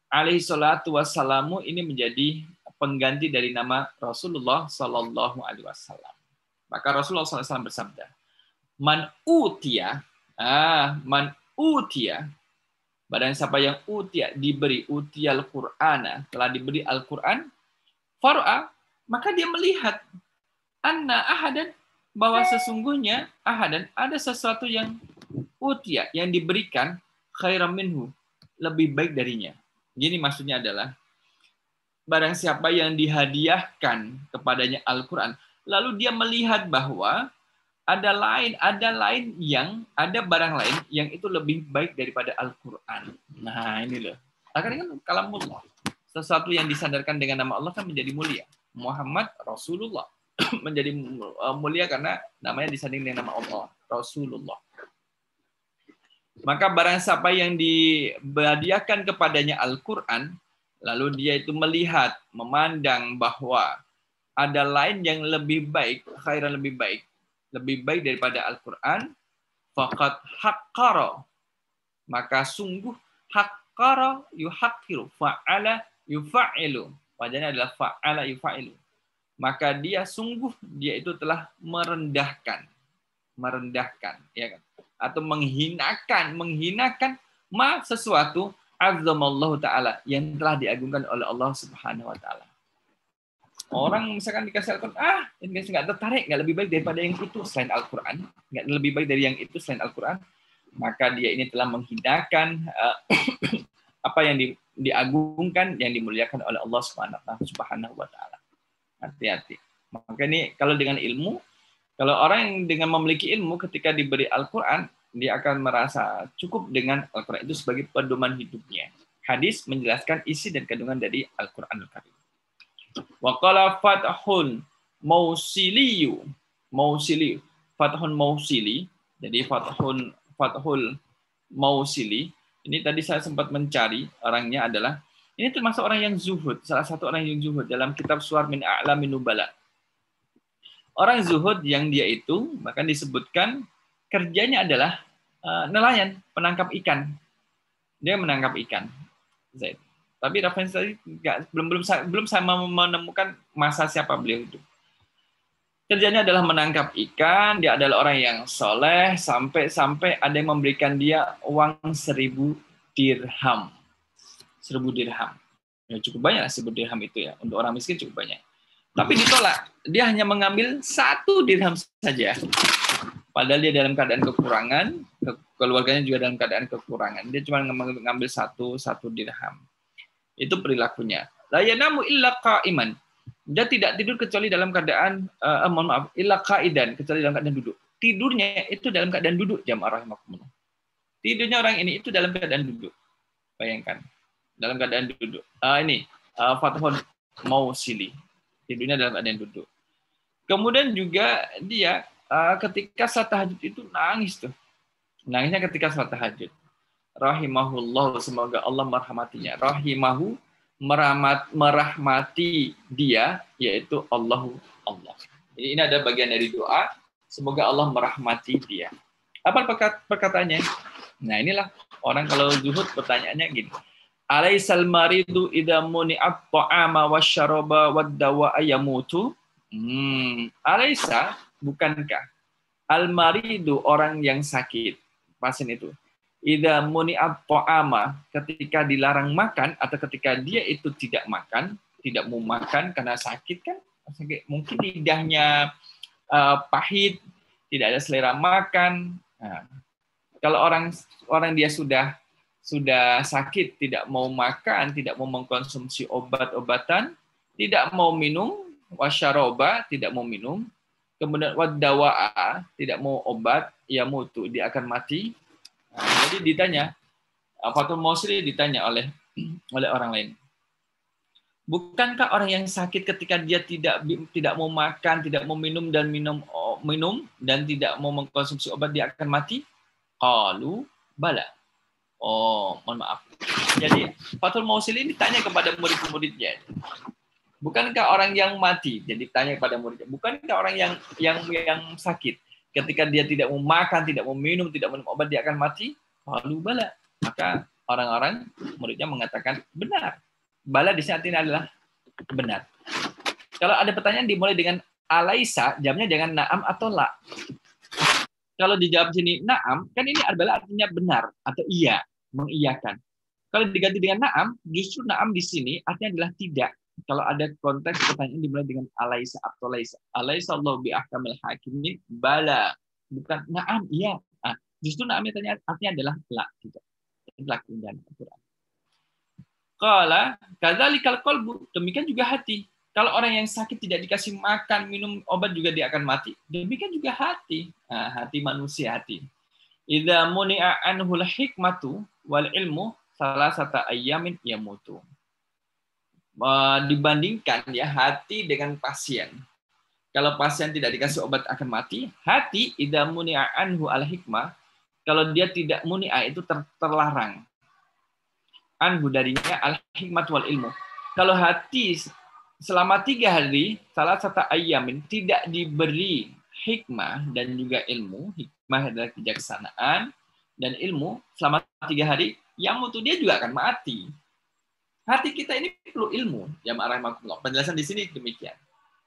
Alaihi salatu wassalamu ini menjadi pengganti dari nama Rasulullah sallallahu alaihi wasallam. Maka Rasulullah sallallahu alaihi wasallam bersabda, Man utiya, barang siapa yang diberi utiyal Qur'ana, telah diberi Al-Qur'an, far'a, maka dia melihat anna ahadan, bahwa sesungguhnya ahadan, ada sesuatu yang utiya, yang diberikan, khairam minhu, lebih baik darinya. Gini maksudnya adalah, barang siapa yang dihadiahkan kepadanya Al-Qur'an, lalu dia melihat bahwa ada barang lain yang itu lebih baik daripada Al-Qur'an. Nah, ini loh. Karena kan kalamullah. Sesuatu yang disandarkan dengan nama Allah kan menjadi mulia. Muhammad Rasulullah menjadi mulia karena namanya disanding dengan nama Allah, Rasulullah. Maka barang siapa yang dihadiahkan kepadanya Al-Qur'an, lalu dia itu melihat, memandang bahwa ada lain yang lebih baik, khairan lebih baik daripada Al-Qur'an, faqad haqqara, maka sungguh haqqara yuhaqqiru, fa'ala yufa'ilu. Wajahnya adalah fa'ala yufa'ilu. Maka dia itu telah merendahkan, ya kan? Atau menghinakan sesuatu azzamallahu taala yang telah diagungkan oleh Allah Subhanahu wa taala. Orang misalkan dikasih Al-Quran, ini nggak tertarik, nggak lebih baik daripada yang itu selain Al-Quran, nggak lebih baik dari yang itu selain Al-Quran, maka dia ini telah menghinakan apa yang diagungkan, yang dimuliakan oleh Allah Subhanahu wa taala. Hati-hati. Maka ini kalau dengan ilmu, kalau orang yang dengan memiliki ilmu ketika diberi Al-Quran, dia akan merasa cukup dengan Al-Quran itu sebagai pedoman hidupnya. Hadis menjelaskan isi dan kandungan dari Al-Quranul Karim. Wa qala Fathul Mausili. Jadi Fathul Mausili. Ini tadi saya sempat mencari orangnya adalah ini termasuk orang yang zuhud, salah satu orang yang zuhud dalam kitab Suwar min A'lamin Nubala. Orang zuhud yang dia itu bahkan disebutkan kerjanya adalah nelayan, penangkap ikan. Dia menangkap ikan. Zaid. Tapi referensi belum saya menemukan masa siapa beliau itu. Kerjanya adalah menangkap ikan, dia adalah orang yang soleh, sampai ada yang memberikan dia uang 1.000 dirham. 1.000 dirham. Ya, cukup banyak 1.000 dirham itu ya. Untuk orang miskin cukup banyak. Tapi ditolak. Dia hanya mengambil 1 dirham saja. Padahal dia dalam keadaan kekurangan, keluarganya juga dalam keadaan kekurangan. Dia cuma mengambil 1 dirham. Itu perilakunya. La yanamu illa qa'iman. Dia tidak tidur kecuali dalam keadaan illa qa'idan, kecuali dalam keadaan duduk. Tidurnya itu dalam keadaan duduk, jamaah rahimakumullah. Tidurnya orang ini itu dalam keadaan duduk. Bayangkan. Dalam keadaan duduk. Fathul Mausili. Tidurnya dalam keadaan duduk. Kemudian juga dia ketika salat tahajud itu nangis tuh. Nangisnya ketika salat tahajud. Rahimahullah, semoga Allah merahmatinya. Rahimahu, merahmati dia, yaitu Allah. Jadi ini ada bagian dari doa, semoga Allah merahmati dia. Apa perkataannya? Nah inilah orang kalau zuhud pertanyaannya gini. Alaisal maridu idza muni'at ta'ama wasyaraba wad-dawa'a yamutu? Alaisa, bukankah al-maridu orang yang sakit, pasien itu, idza muni'at ta'ama, ketika dilarang makan atau ketika dia itu tidak makan, tidak mau makan karena sakit kan, mungkin lidahnya pahit, tidak ada selera makan. Nah, kalau orang dia sudah sakit, tidak mau makan, tidak mau mengkonsumsi obat-obatan, tidak mau minum, wasyaroba, tidak mau minum, kemudian wadawa'a, tidak mau obat, ya mutu, dia akan mati. Nah, jadi ditanya, Fathul Mausili ditanya oleh orang lain, bukankah orang yang sakit ketika dia tidak mau makan, tidak mau minum dan tidak mau mengkonsumsi obat, dia akan mati? Qalu bala. Oh, mohon maaf. Jadi Fathul Mausili ini tanya kepada murid-muridnya, bukankah orang yang mati, jadi tanya kepada muridnya, bukankah orang yang sakit ketika dia tidak mau makan, tidak mau minum, tidak minum obat, dia akan mati? Lalu bala. Maka orang-orang muridnya mengatakan benar. Bala di sini artinya adalah benar. Kalau ada pertanyaan dimulai dengan alaisa, jawabnya jangan na'am atau la. Kalau dijawab sini na'am, kan ini adalah artinya benar atau iya, mengiyakan. Kalau diganti dengan na'am, justru na'am di sini artinya adalah tidak. Kalau ada konteks pertanyaan dimulai dengan alaisa atau laisa. Alaisa Allah bi ahkamil hakimin, bala. Bukan na'am, iya. Justru na'am artinya adalah la, tidak. Itulah keindahan Al-Quran. Qala kadzalikal qalbu, demikian juga hati. Kalau orang yang sakit tidak dikasih makan, minum obat juga dia akan mati. Demikian juga hati. Nah, hati manusia, hati. Idza muni'a anhul hikmatu wal ilmu salasata ayyamin yamutu. Dibandingkan ya hati dengan pasien. Kalau pasien tidak dikasih obat akan mati, hati idza muni'a anhu al hikmah, kalau dia tidak muni'a itu terlarang. Anhu darinya al hikmat wal ilmu. Kalau hati selama 3 hari, salah satu ayamin tidak diberi hikmah dan juga ilmu. Hikmah adalah kebijaksanaan dan ilmu selama 3 hari, yang mutu dia juga akan mati. Hati kita ini perlu ilmu. Ya ma'rahmatullah. Penjelasan di sini demikian.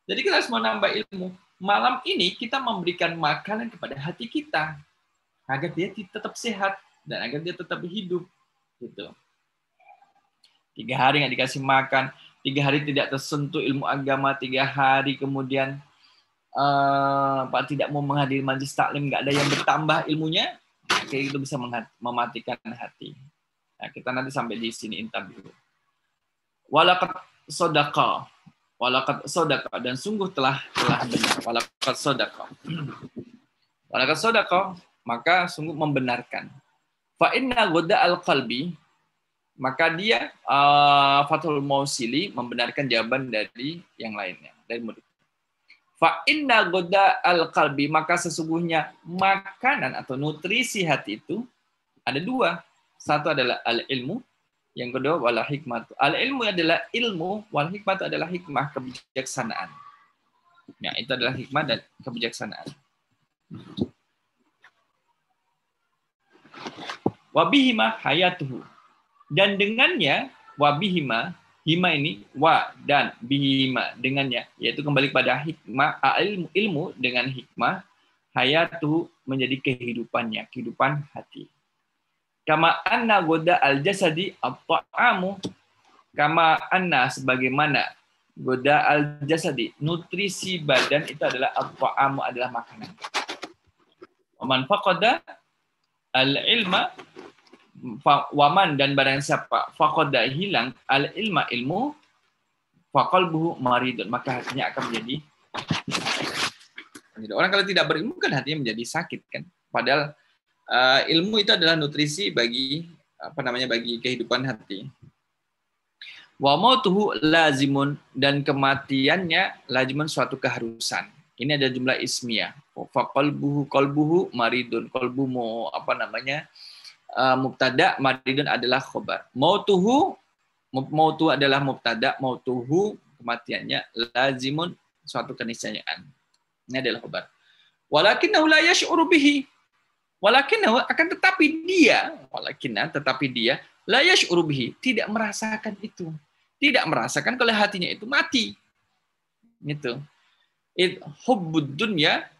Jadi kita harus menambah ilmu. Malam ini kita memberikan makanan kepada hati kita agar dia tetap sehat dan agar dia tetap hidup. Gitu. 3 hari nggak dikasih makan. 3 hari tidak tersentuh ilmu agama, 3 hari kemudian Pak tidak mau menghadiri majelis taklim, nggak ada yang bertambah ilmunya, kayak itu bisa mematikan hati. Nah, kita nanti sampai di sini intan dulu. Walakat sodaka, dan sungguh telah benar. Walakat sodaka, maka sungguh membenarkan. Fa inna goda al qalbi, maka dia Fathul Mausili membenarkan jawaban dari yang lainnya, dari murid. Fa inna goda al-qalbi, maka sesungguhnya makanan atau nutrisi hati itu ada 2. Satu adalah al-ilmu, yang kedua wal hikmah. Al-ilmu adalah ilmu, wal hikmah adalah hikmah, kebijaksanaan. Ya, itu adalah hikmah dan kebijaksanaan. Wa bihima hayatuhu. Dan dengannya, wabihima, hima ini, wa dan bihima, dengannya, yaitu kembali pada hikmah, ilmu dengan hikmah, hayatu menjadi kehidupannya, kehidupan hati. Kama anna goda al-jasadi at-ta'amu, kama anna sebagaimana goda al-jasadi, nutrisi badan itu adalah at-ta'amu, adalah makanan. Waman faqada al-ilma, waman dan barang siapa faqada hilang al ilma ilmu, faqalbuhu maridun, maka hatinya akan menjadi sakit. Orang kalau tidak berilmu kan hatinya menjadi sakit kan. Padahal ilmu itu adalah nutrisi bagi bagi kehidupan hati. Wa mautuhu lazimun, dan kematiannya lazimun, suatu keharusan. Ini ada jumlah ismiyah. Faqalbuhu maridun, qalbumu mubtada, maridun adalah khobar. Mautu adalah mubtada, mautuhu kematiannya, lazimun suatu keniscayaan. Ini adalah khobar. Walakinnahu la yash'uru bihi. Walakinnahu akan tetapi dia la yash'uru bihi, tidak merasakan itu. Tidak merasakan kalau hatinya itu mati. Gitu. Hubbud dunya,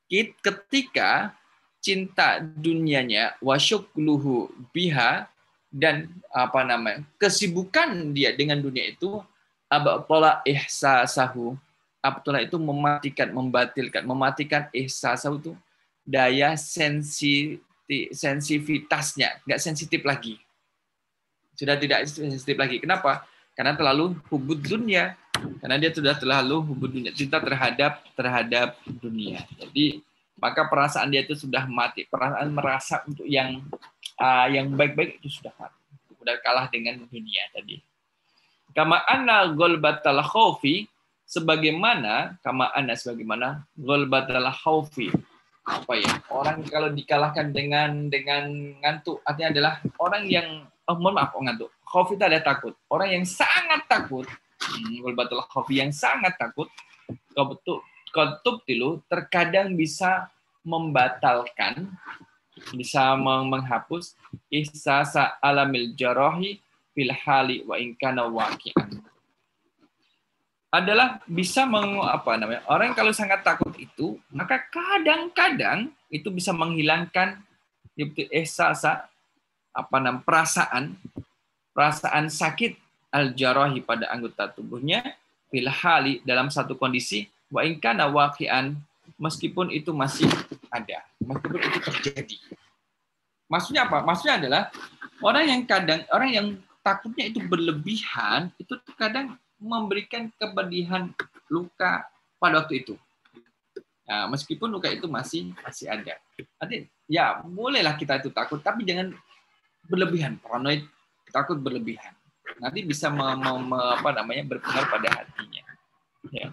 ketika cinta dunianya, wasyukluhu biha, dan kesibukan dia dengan dunia itu, abtala ihsasahu, abtala itu mematikan ihsasahu itu daya sensitivitasnya, nggak sensitif lagi, sudah tidak sensitif lagi. Kenapa? Karena terlalu hubud dunia, karena dia sudah terlalu hubud dunia, cinta terhadap dunia. Jadi maka perasaan dia itu sudah mati. Perasaan merasa untuk yang baik-baik itu sudah mati. Sudah kalah dengan dunia tadi. Kama anna ghalbatal khaufi, sebagaimana ghalbatal khaufi. Orang kalau dikalahkan dengan ngantuk, artinya adalah orang yang ngantuk. Khauf itu ada takut. Orang yang sangat takut, ghalbatal khaufi, yang sangat takut, Qatubtilu terkadang bisa membatalkan, bisa menghapus ihsasa alamil jarahi fil hali wa in kana waqi'an. Adalah bisa orang kalau sangat takut itu, maka kadang-kadang itu bisa menghilangkan ihsasa perasaan sakit al jarahi pada anggota tubuhnya fil hali, dalam satu kondisi wa in kana waqi'an, meskipun itu masih ada, meskipun itu terjadi. Maksudnya apa? Maksudnya adalah orang yang takutnya itu berlebihan, itu kadang memberikan kepedihan luka pada waktu itu. Nah, meskipun luka itu masih ada. Artinya, ya bolehlah kita itu takut, tapi jangan berlebihan, paranoid, takut berlebihan. Nanti bisa berpengaruh pada hatinya. Ya.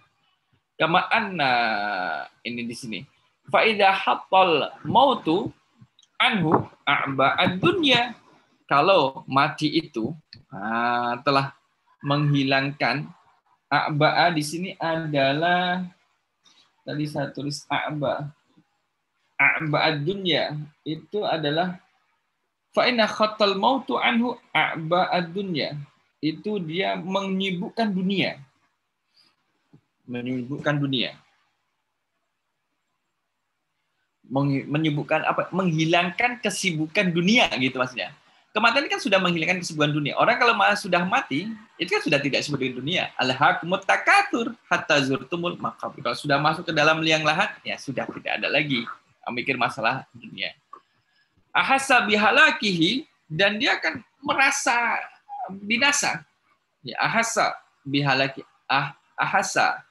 Kamaan ini di sini. Fa idza hattal mautu anhu a'ba'ad dunya. Kalau mati itu telah menghilangkan, a'ba'a di sini adalah, tadi saya tulis a'ba'ad dunya, itu adalah fa inna khattal mautu anhu a'ba'ad dunya, itu dia menyibukkan dunia. Menyibukkan dunia. Menyibukkan apa? Menghilangkan kesibukan dunia gitu maksudnya. Kematian kan sudah menghilangkan kesibukan dunia. Orang kalau sudah mati, itu kan sudah tidak sibuk dengan dunia. Alhaakumut takatsur hatta zurtumul maqabir. Kalau sudah masuk ke dalam liang lahat, ya sudah tidak ada lagi mikir masalah dunia. Ahassa bihalakihi, dan dia akan merasa binasa. Ya, ahassa bihalaki, ahassa.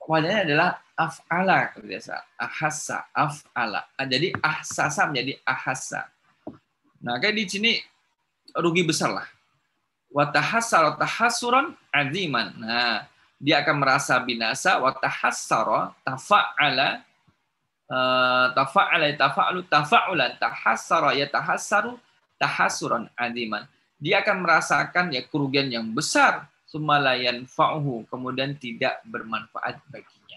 Wadahnya adalah af'ala biasa. Ahassa, af'ala. Jadi ahsasa menjadi ahassa. Nah, kayak di sini rugi besar lah. Wa tahassara tahassuran aziman. Nah, dia akan merasa binasa. Wa tahassara tafa'ala tafa'alu tafa'ulan tahassara yatahassaru tahassuran aziman. Dia akan merasakan ya kerugian yang besar. Sumalayan fa'uhu, kemudian tidak bermanfaat baginya.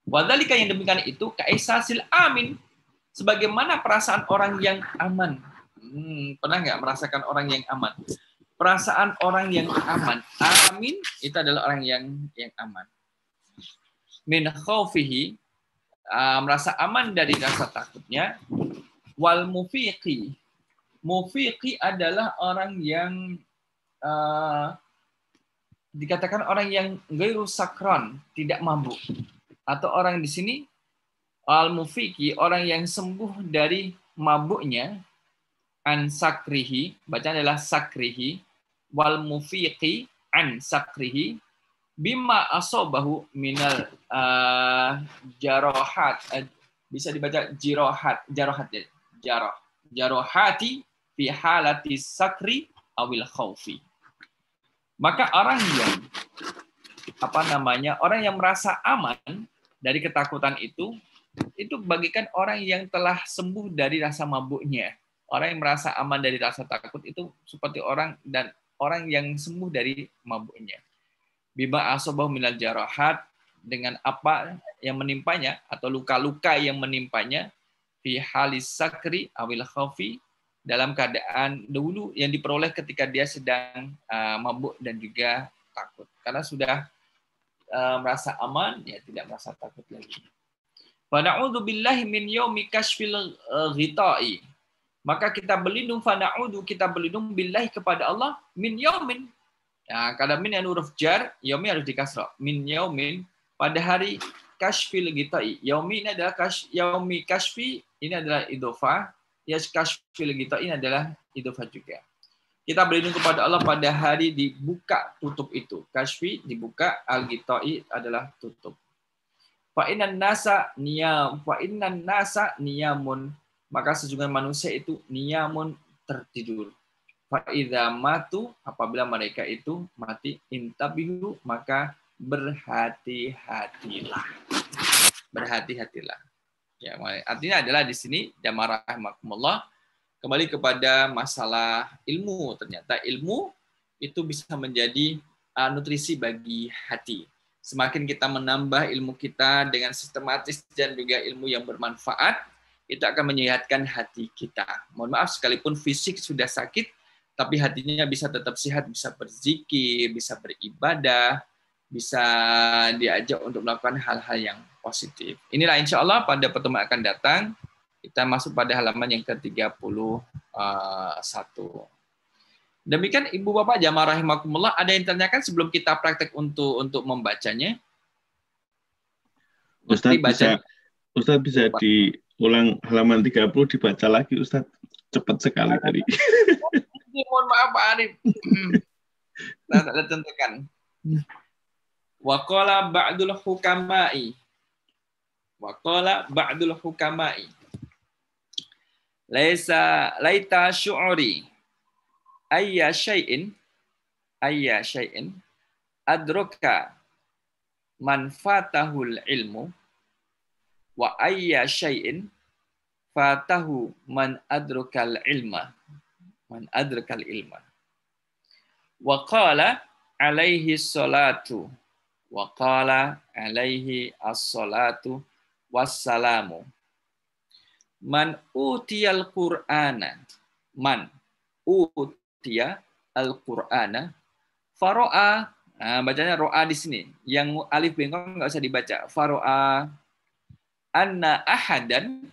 Wadhalika, yang demikian itu kaisasil amin, sebagaimana perasaan orang yang aman. Pernah nggak merasakan orang yang aman? Perasaan orang yang aman, amin, itu adalah orang yang aman. Min khaufihi, merasa aman dari rasa takutnya. Wal mufiqi, mufiqi adalah orang yang dikatakan orang yang ghairu sakran, tidak mabuk. Atau orang di sini al-mufiqi, orang yang sembuh dari mabuknya, an sakrihi, bacaan adalah sakrihi, wal mufiqi an sakrihi, bima asobahu minal jarohat, bisa dibaca jarohat ya, jarohati fi halati sakri awil khaufi. Maka orang yang orang yang merasa aman dari ketakutan itu bagikan orang yang telah sembuh dari rasa mabuknya. Orang yang merasa aman dari rasa takut itu seperti orang yang sembuh dari mabuknya. Bima asobahu minal jarahat, dengan apa yang menimpanya atau luka-luka yang menimpanya, fi halis sakri awil khaufi, dalam keadaan dahulu yang diperoleh ketika dia sedang mabuk dan juga takut. Karena sudah merasa aman, ya tidak merasa takut lagi. Fa na'udzu billahi min yaumi kashfil ghita'i. Maka kita berlindung billahi kepada Allah min yaumin. Ya, kada min yang huruf jar, yaumi harus dikasrah. Min yaumin, pada hari kashfil ghita'i. Yaumi ini adalah yaumi kashfi, ini adalah idhofah. Ya, kashfil ghita'i ini adalah idhofah juga. Kita berlindung kepada Allah pada hari dibuka tutup itu. Kashfi dibuka, al-ghita'i adalah tutup. Fa innan nasa niyamun, maka sesungguhnya manusia itu niyamun, tertidur. Fa idza matu, apabila mereka itu mati, intabihu, maka berhati-hatilah. Berhati-hatilah. Ya, artinya adalah di sini jamaah rahimakumullah, kembali kepada masalah ilmu. Ternyata ilmu itu bisa menjadi nutrisi bagi hati. Semakin kita menambah ilmu kita dengan sistematis dan juga ilmu yang bermanfaat, itu akan menyehatkan hati kita. Mohon maaf, sekalipun fisik sudah sakit, tapi hatinya bisa tetap sehat, bisa berzikir, bisa beribadah, bisa diajak untuk melakukan hal-hal yang positif. Inilah insya Allah pada pertemuan akan datang, kita masuk pada halaman yang ke-31. Demikian Ibu Bapak jamaah rahimakumullah, ada yang tanyakan sebelum kita praktek untuk membacanya? Ustaz bisa diulang halaman 30 dibaca lagi Ustaz. Cepat sekali tadi. Mohon maaf Pak Arif. Nah, ada tentukan. Wa qala ba'dul hukama'i. Wa qala ba'dul hukama'i. Laita syu'uri ayya syai'in adroka man fatahul ilmu wa ayya syai'in fatahu man adrakal ilma. Wa qala alaihi salatu wa qala alaihi as-salatu wassalamu man utiyal qur'ana faro'a. Nah, bacanya ro'a di sini. Yang alif bengkok nggak usah dibaca. Faro'a anna ahadan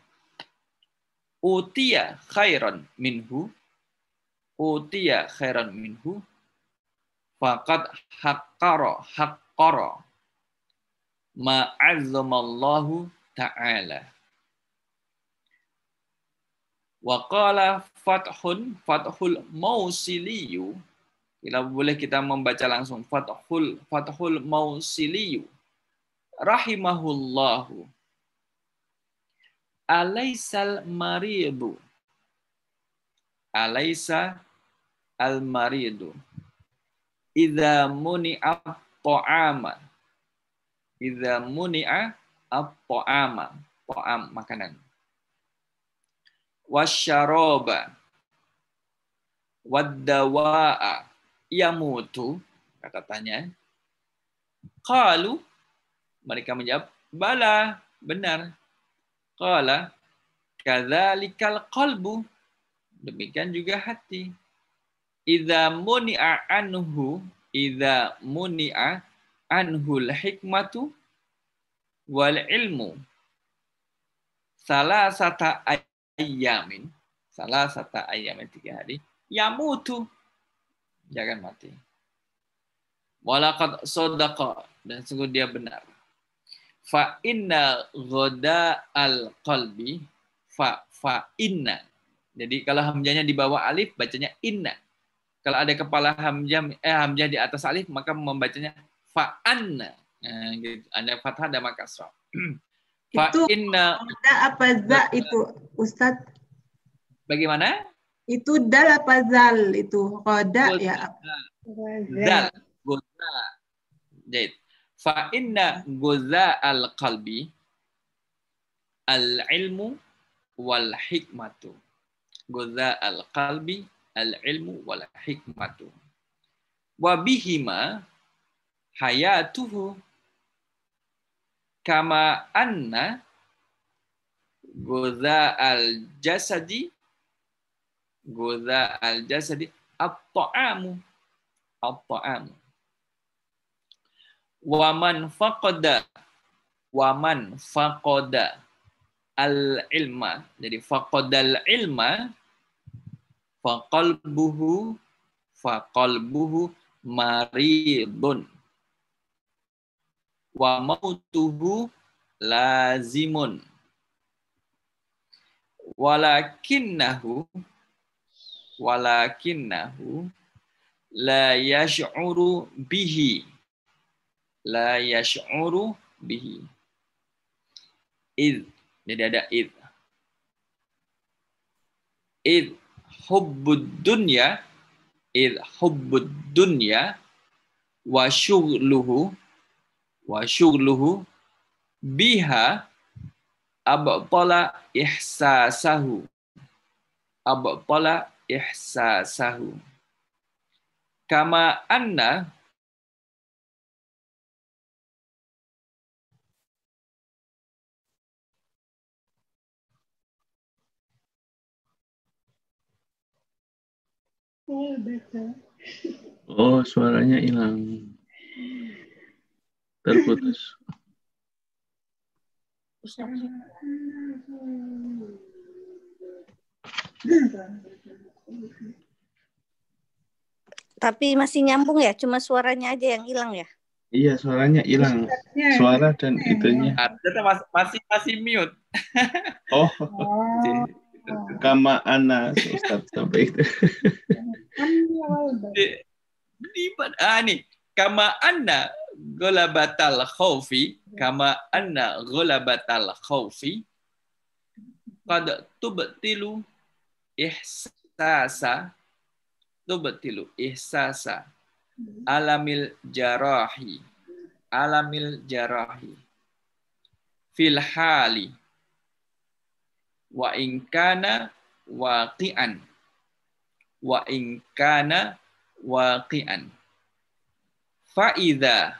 utiya khairan minhu faqad haqqara ma'azzamallahu ta'ala. Wa qala fathul mausiliyu. Bila boleh kita membaca langsung. Fathul mausiliyu rahimahullahu. Alaisa al-maridu idza muni'a at-ta'ama ta'am makanan wasyaraba wad-dawa'a yamutu, kata tanya. Qalu, mereka menjawab, bala, benar. Qala kadzalikal qalbu, demikian juga hati. Idza muni'a anhul hikmatu wal ilmu salasata ayyamin 3 hari yamutu, jangan mati. Walaqad sadaqa, dan sungguh dia benar. Fa inna ghoda al qalbi fa inna. Jadi kalau hamzahnya di bawah alif bacanya inna. Kalau ada kepala hamzah di atas alif maka membacanya fa anna. Nah, gitu. Ada fathah ada kasrah. Fa inna apa za itu Ustadz? Bagaimana? Itu dal apa zal itu? Qada ya. Zal. Goza. Jadi fa inna goza al qalbi al ilmu wal hikmatu. Goza al qalbi al ilmu wal hikmatu. Wa bihima hayatuhu kama anna goza al jasadi at-ta'amu. Waman faqada al-ilma. Jadi faqadal ilma faqalbuhu maridun. Wa mautuhu lazimun. Walakinnahu la yash'uru bihi. Jadi ada id hubbud dunya wa syughluhu biha abtala ihsasahu. Kama anna Oh, suaranya hilang. Terputus. Tapi masih nyambung ya, cuma suaranya aja yang hilang ya? Iya, suaranya hilang. Suara dan itunya. Masih mute. Oh. Kama ana Ustaz sampai itu. Nih, kama anna ghalabatal khaufi qad tubtilu ihsasa alamil jarahi fil hali wa in kana waqi'an fa idza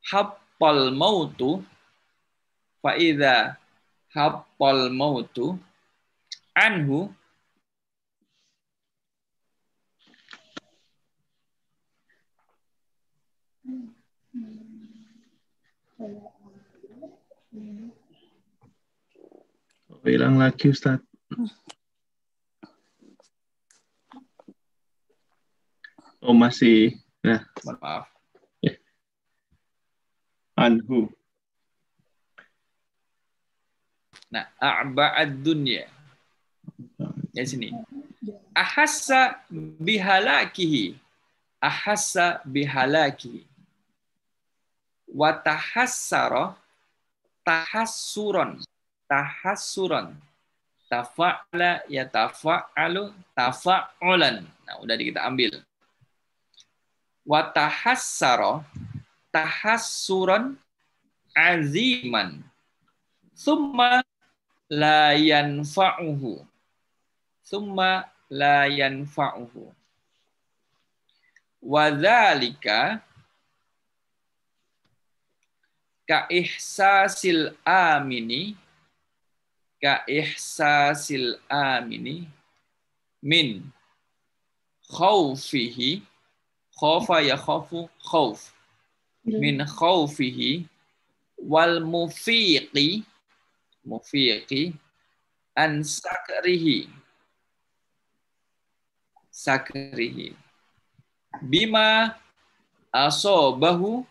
haqqal mautu anhu Hilang lagi Ustaz. Oh masih. Nah, maaf. Anhu. Nah, a'ba'ad dunya. Di sini. Ahassa bihalakihi. Wa tahassara tahassuran. Tafa'ala yatafa'alu tafa'ulan. Nah, udah kita ambil. Wa tahassara tahassuran aziman. Summa la yanfa'uhu. Wa dzalika ka ihsasil amini min khaufihi khafa yakhafu khauf min khaufihi wal mufiqi an sakrihi bima asobahu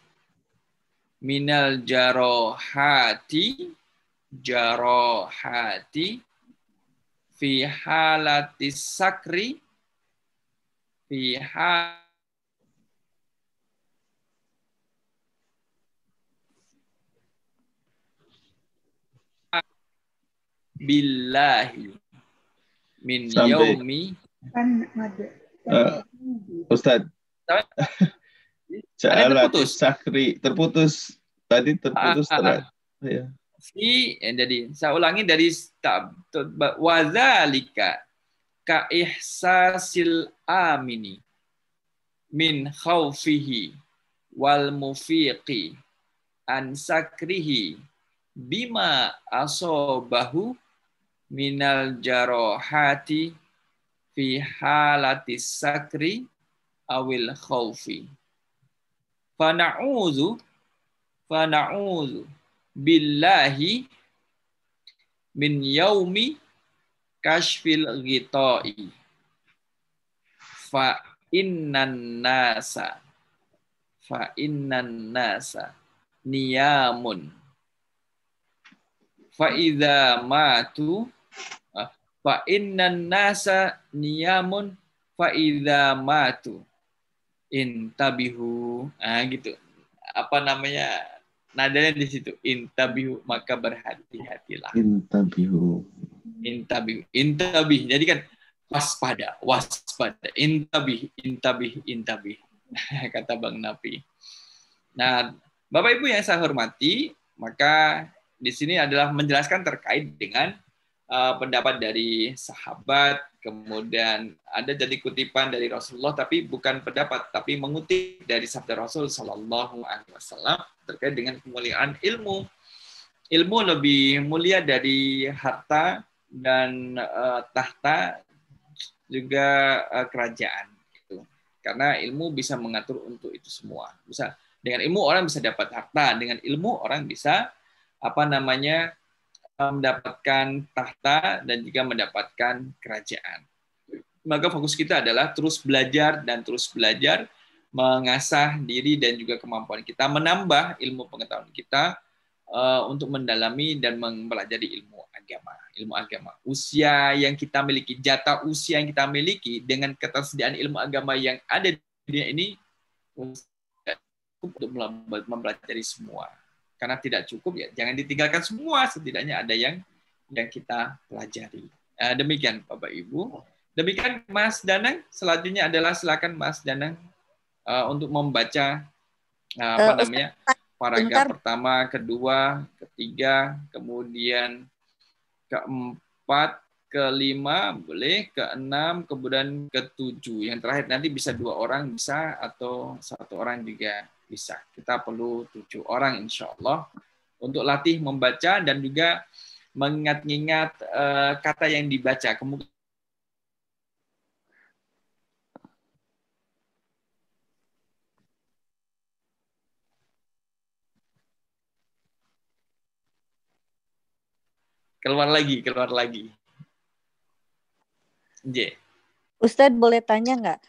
minal jarohati fi halati sakri billahi min yaumi Kan ada. Ustaz. Ada terputus. Sakri terputus. Tadi terputus ya. Jadi saya ulangi dari wadzalika ka ihsasil amini min khaufihi wal mufiqi an sakrihi bima asobahu minal jarohati fi halati sakri awil khaufi fana'udzu billahi min yaumi kashfil ghita'i fa innan nasa niyamun fa idza matu fa innan nasa niyamun fa idza matu intabihu. Gitu. Apa namanya? Nadanya di situ. Intabihu, maka berhati-hatilah. Intabih. Jadi kan waspada. Intabih. Kata Bang Nafi. Nah, Bapak Ibu yang saya hormati, maka di sini adalah menjelaskan terkait dengan pendapat dari sahabat, kemudian ada jadi kutipan dari Rasulullah, tapi bukan pendapat, tapi mengutip dari sabda Rasul Shallallahu Alaihi Wasallam terkait dengan kemuliaan ilmu. Ilmu lebih mulia dari harta dan tahta, juga kerajaan. Gitu. Karena ilmu bisa mengatur untuk itu semua. Bisa dengan ilmu orang bisa dapat harta, dengan ilmu orang bisa mendapatkan tahta dan juga mendapatkan kerajaan. Maka fokus kita adalah terus belajar, mengasah diri dan juga kemampuan kita, menambah ilmu pengetahuan kita untuk mendalami dan mempelajari ilmu agama. Usia yang kita miliki, jatah usia yang kita miliki dengan ketersediaan ilmu agama yang ada di dunia ini untuk mempelajari semua. Karena tidak cukup, ya jangan ditinggalkan semua, setidaknya ada yang kita pelajari. Demikian Bapak Ibu. Demikian Mas Danang. Selanjutnya adalah silakan Mas Danang untuk membaca paragraf pertama, kedua, ketiga, kemudian keempat, kelima, boleh, keenam, kemudian ketujuh. Yang terakhir nanti bisa 2 orang bisa atau 1 orang juga bisa. Kita perlu 7 orang insya Allah untuk latih membaca dan juga mengingat-ingat kata yang dibaca. Kemudian keluar lagi. J. Ustadz boleh tanya nggak?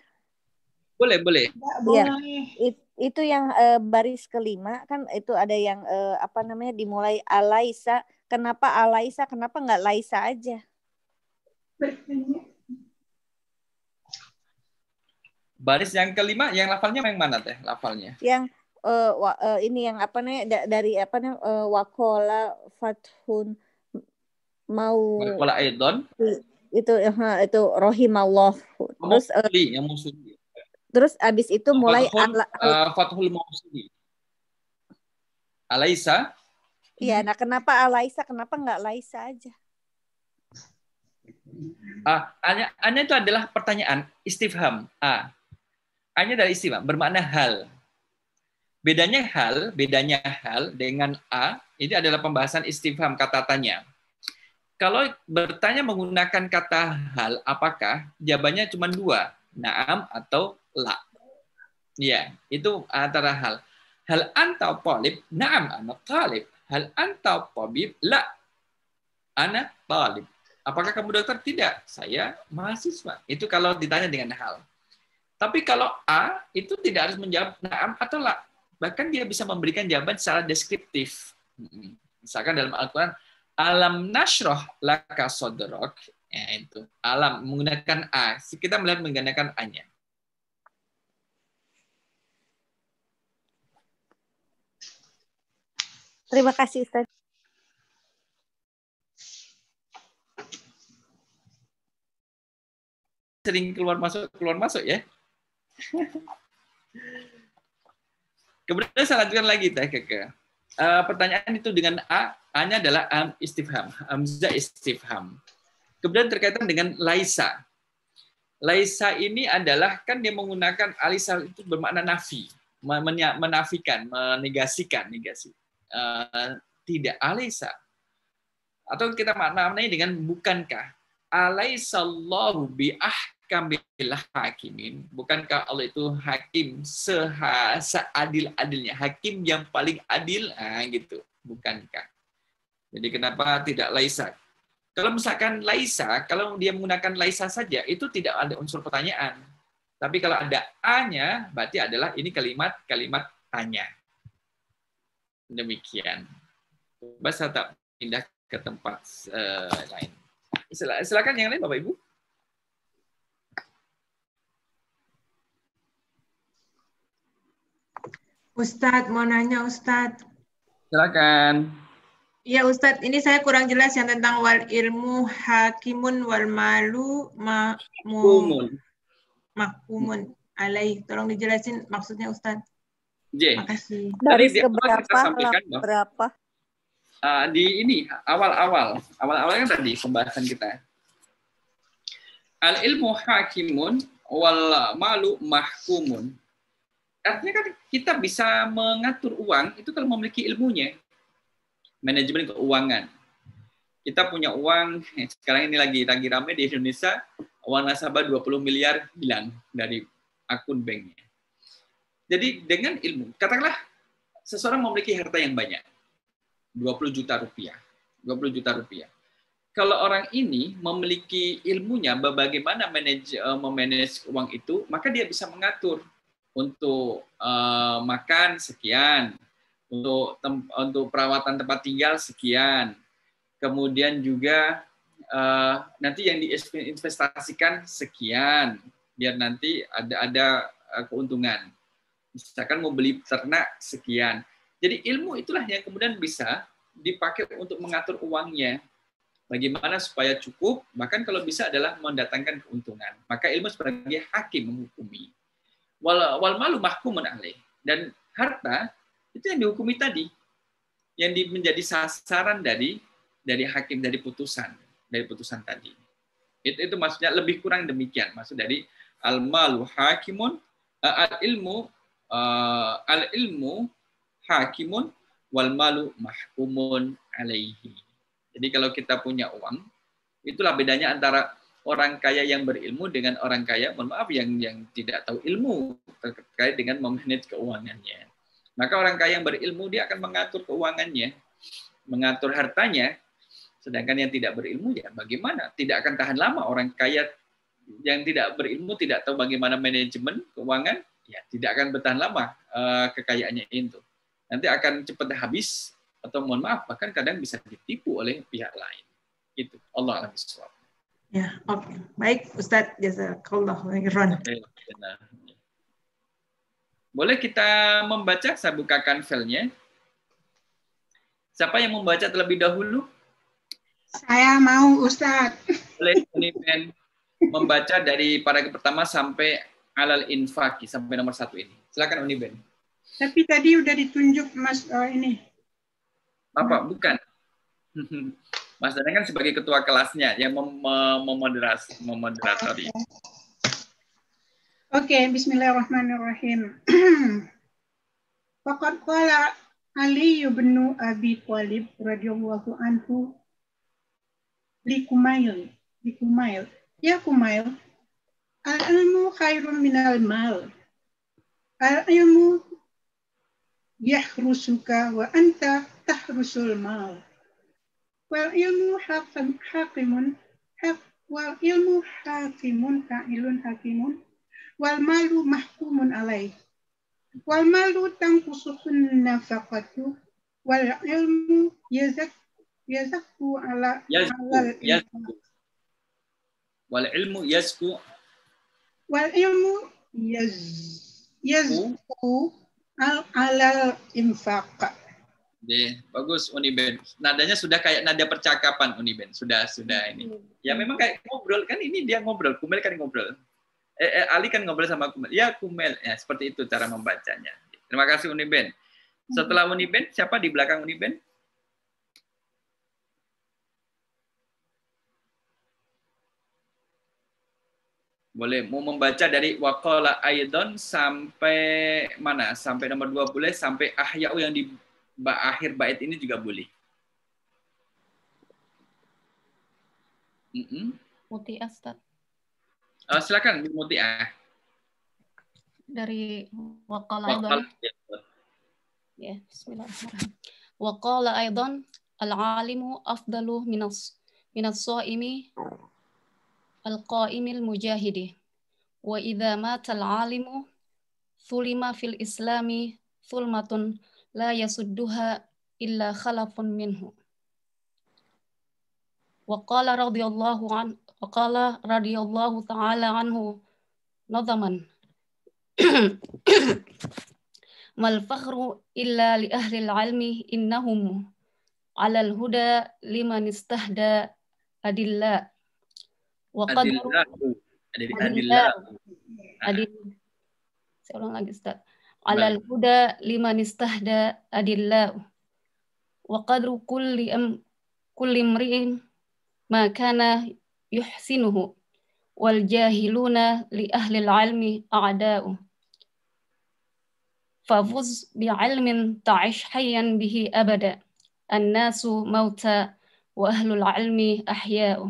Boleh. Iya. Itu yang baris kelima kan itu ada yang dimulai Alaisa. Kenapa Alaisa? Kenapa nggak Laisa aja? Baris yang kelima, yang lafalnya yang mana teh? Lafalnya? Yang ini yang dari wakola fathun mau. Wakola aidon. Itu rohimallah. Terus yang musuli. Terus abis itu mulai Fathul Mausuli. Alaisa. Iya, nah kenapa Alaisa? Kenapa nggak Laisa aja? A-nya itu adalah pertanyaan istifham. A-nya dari istifham, bermakna hal. Bedanya hal dengan A, ini adalah pembahasan istifham, kata tanya. Kalau bertanya menggunakan kata hal, apakah? Jawabannya cuma 2, na'am atau la. Ya, itu antara hal. Hal anta talib? Na'am, ana talib. Hal anta tabib? La, ana talib. Apakah kamu dokter? Tidak, saya mahasiswa. Itu kalau ditanya dengan hal. Tapi kalau A, itu tidak harus menjawab na'am atau la. Bahkan dia bisa memberikan jawaban secara deskriptif. Misalkan dalam Al-Quran, alam nasroh laka sodrok. Ya, itu. Alam menggunakan A. Kita melihat menggunakan A-nya. Terima kasih, Ustaz. Sering keluar masuk ya. Kemudian saya lanjutkan lagi Teh Keke. Pertanyaan itu dengan A-nya adalah istifham, hamzah istifham. Kemudian terkaitan dengan laisa. Laisa ini adalah kan dia menggunakan alisa itu bermakna nafi, menafikan, menegasikan, negasi. Tidak alaisa. Atau kita maknanya dengan bukankah? Alaisallahu biahkamil hakimin. Bukankah Allah itu hakim seadil-adilnya, hakim yang paling adil? Gitu. Bukankah? Jadi kenapa tidak laisa? Kalau misalkan laisa, kalau dia menggunakan laisa saja, itu tidak ada unsur pertanyaan. Tapi kalau ada A-nya, berarti adalah ini kalimat tanya. Demikian. Coba saya tak pindah ke tempat lain. Silakan yang lain, Bapak Ibu. Ustadz, mau nanya Ustadz. Silakan. Iya Ustadz, ini saya kurang jelas yang tentang wal ilmu hakimun wal malu mahkumun alaih. Tolong dijelasin maksudnya Ustadz. Makasih. Baris berapa? Di ini awal kan tadi pembahasan kita. Al ilmu hakimun wal malu mahkumun. Artinya kan kita bisa mengatur uang itu kalau memiliki ilmunya. Manajemen keuangan. Kita punya uang, sekarang ini lagi ramai di Indonesia, uang nasabah 20 miliar hilang dari akun banknya. Jadi dengan ilmu, katakanlah seseorang memiliki harta yang banyak, 20 juta rupiah. Kalau orang ini memiliki ilmunya bagaimana memanage uang itu, maka dia bisa mengatur untuk makan sekian, untuk perawatan tempat tinggal sekian, kemudian juga nanti yang diinvestasikan sekian, biar nanti ada keuntungan. Misalkan mau beli ternak sekian. Jadi ilmu itulah yang kemudian bisa dipakai untuk mengatur uangnya. Bagaimana supaya cukup, bahkan kalau bisa adalah mendatangkan keuntungan. Maka ilmu sebagai hakim menghukumi. Wal malu mahkumun alaih. Dan harta itu yang dihukumi tadi, yang menjadi sasaran dari hakim, dari putusan tadi. Itu maksudnya lebih kurang demikian. Maksud dari al malu hakimun, al ilmu hakimun wal malu mahkumun alaihi. Jadi kalau kita punya uang, itulah bedanya antara orang kaya yang berilmu dengan orang kaya, mohon maaf, yang tidak tahu ilmu terkait dengan memanage keuangannya. Maka orang kaya yang berilmu, dia akan mengatur keuangannya, mengatur hartanya, sedangkan yang tidak berilmu, ya bagaimana? Tidak akan tahan lama. Orang kaya yang tidak berilmu, tidak tahu bagaimana manajemen keuangan, ya tidak akan bertahan lama kekayaannya itu. Nanti akan cepat habis, atau mohon maaf, bahkan kadang bisa ditipu oleh pihak lain. Itu Allah a'lam bishawab. Ya, oke. Baik, Ustadz. Jazakallah khairan. Boleh kita membaca? Saya bukakan filenya. Siapa yang membaca terlebih dahulu? Saya mau, Ustadz. Boleh Uniben membaca dari paragraf pertama sampai alal infaki, sampai nomor 1 ini. Silakan Uniben. Tapi tadi udah ditunjuk Mas ini. Apa? Bukan. Mas Danang kan sebagai ketua kelasnya yang memoderatori. Oke, bismillahirrahmanirrahim. Faqad qala Ali bin Abi Thalib radhiyallahu anhu li Kumail. Ya Kumail, al-ilmu khairun minal mal. Al-ilmu yahrusuka wa anta tahrusul mal. Wal ilmu hakimun fa'ilun hakimun wal malu mahkumun alaih. Wal malu tanqusuhun nafaqatu wal ilmu yazakku ala wal ilmu yazku alal infaq. Deh, bagus Uniben. Nadanya sudah kayak nada percakapan Uniben. Sudah ini. Ya memang kayak ngobrol kan, ini dia ngobrol. Kumel kan ngobrol. Ali kan ngobrol sama Kumel. Ya Kumel. Ya seperti itu cara membacanya. Terima kasih Uniben. Setelah Uniben, siapa di belakang Uniben? Boleh, mau membaca dari waqala aidon sampai mana? Sampai nomor 2 boleh, sampai ahya'u yang di akhir bait ini juga boleh. Muti'ah, Ustaz. Silakan Muti'ah. Dari waqala aidan. Ya, bismillahirrahmanirrahim. Waqala aidan al-alimu afdalu minas shaimi al-qaimil mujahidi. Wa idza mata al-alimu thulima fil islami thulmatun la yasudduha illa khalafun minhu. Wa qala radhiyallahu ta'ala anhu nadaman mal fakhru illa li ahli al-ilmi innahum 'ala al-huda liman istahda adilla wa qadru saya ulang lagi Ustaz. Alal huda liman istahda adillah wa qadru kulli imri'in ma kana yuhsinuhu wal jahiluna li ahli al-ilmi a'da'u fafuz bi'ilmin ta'ish hayyan bihi abada an-nasu mauta wa ahlul ilmi ahya'u.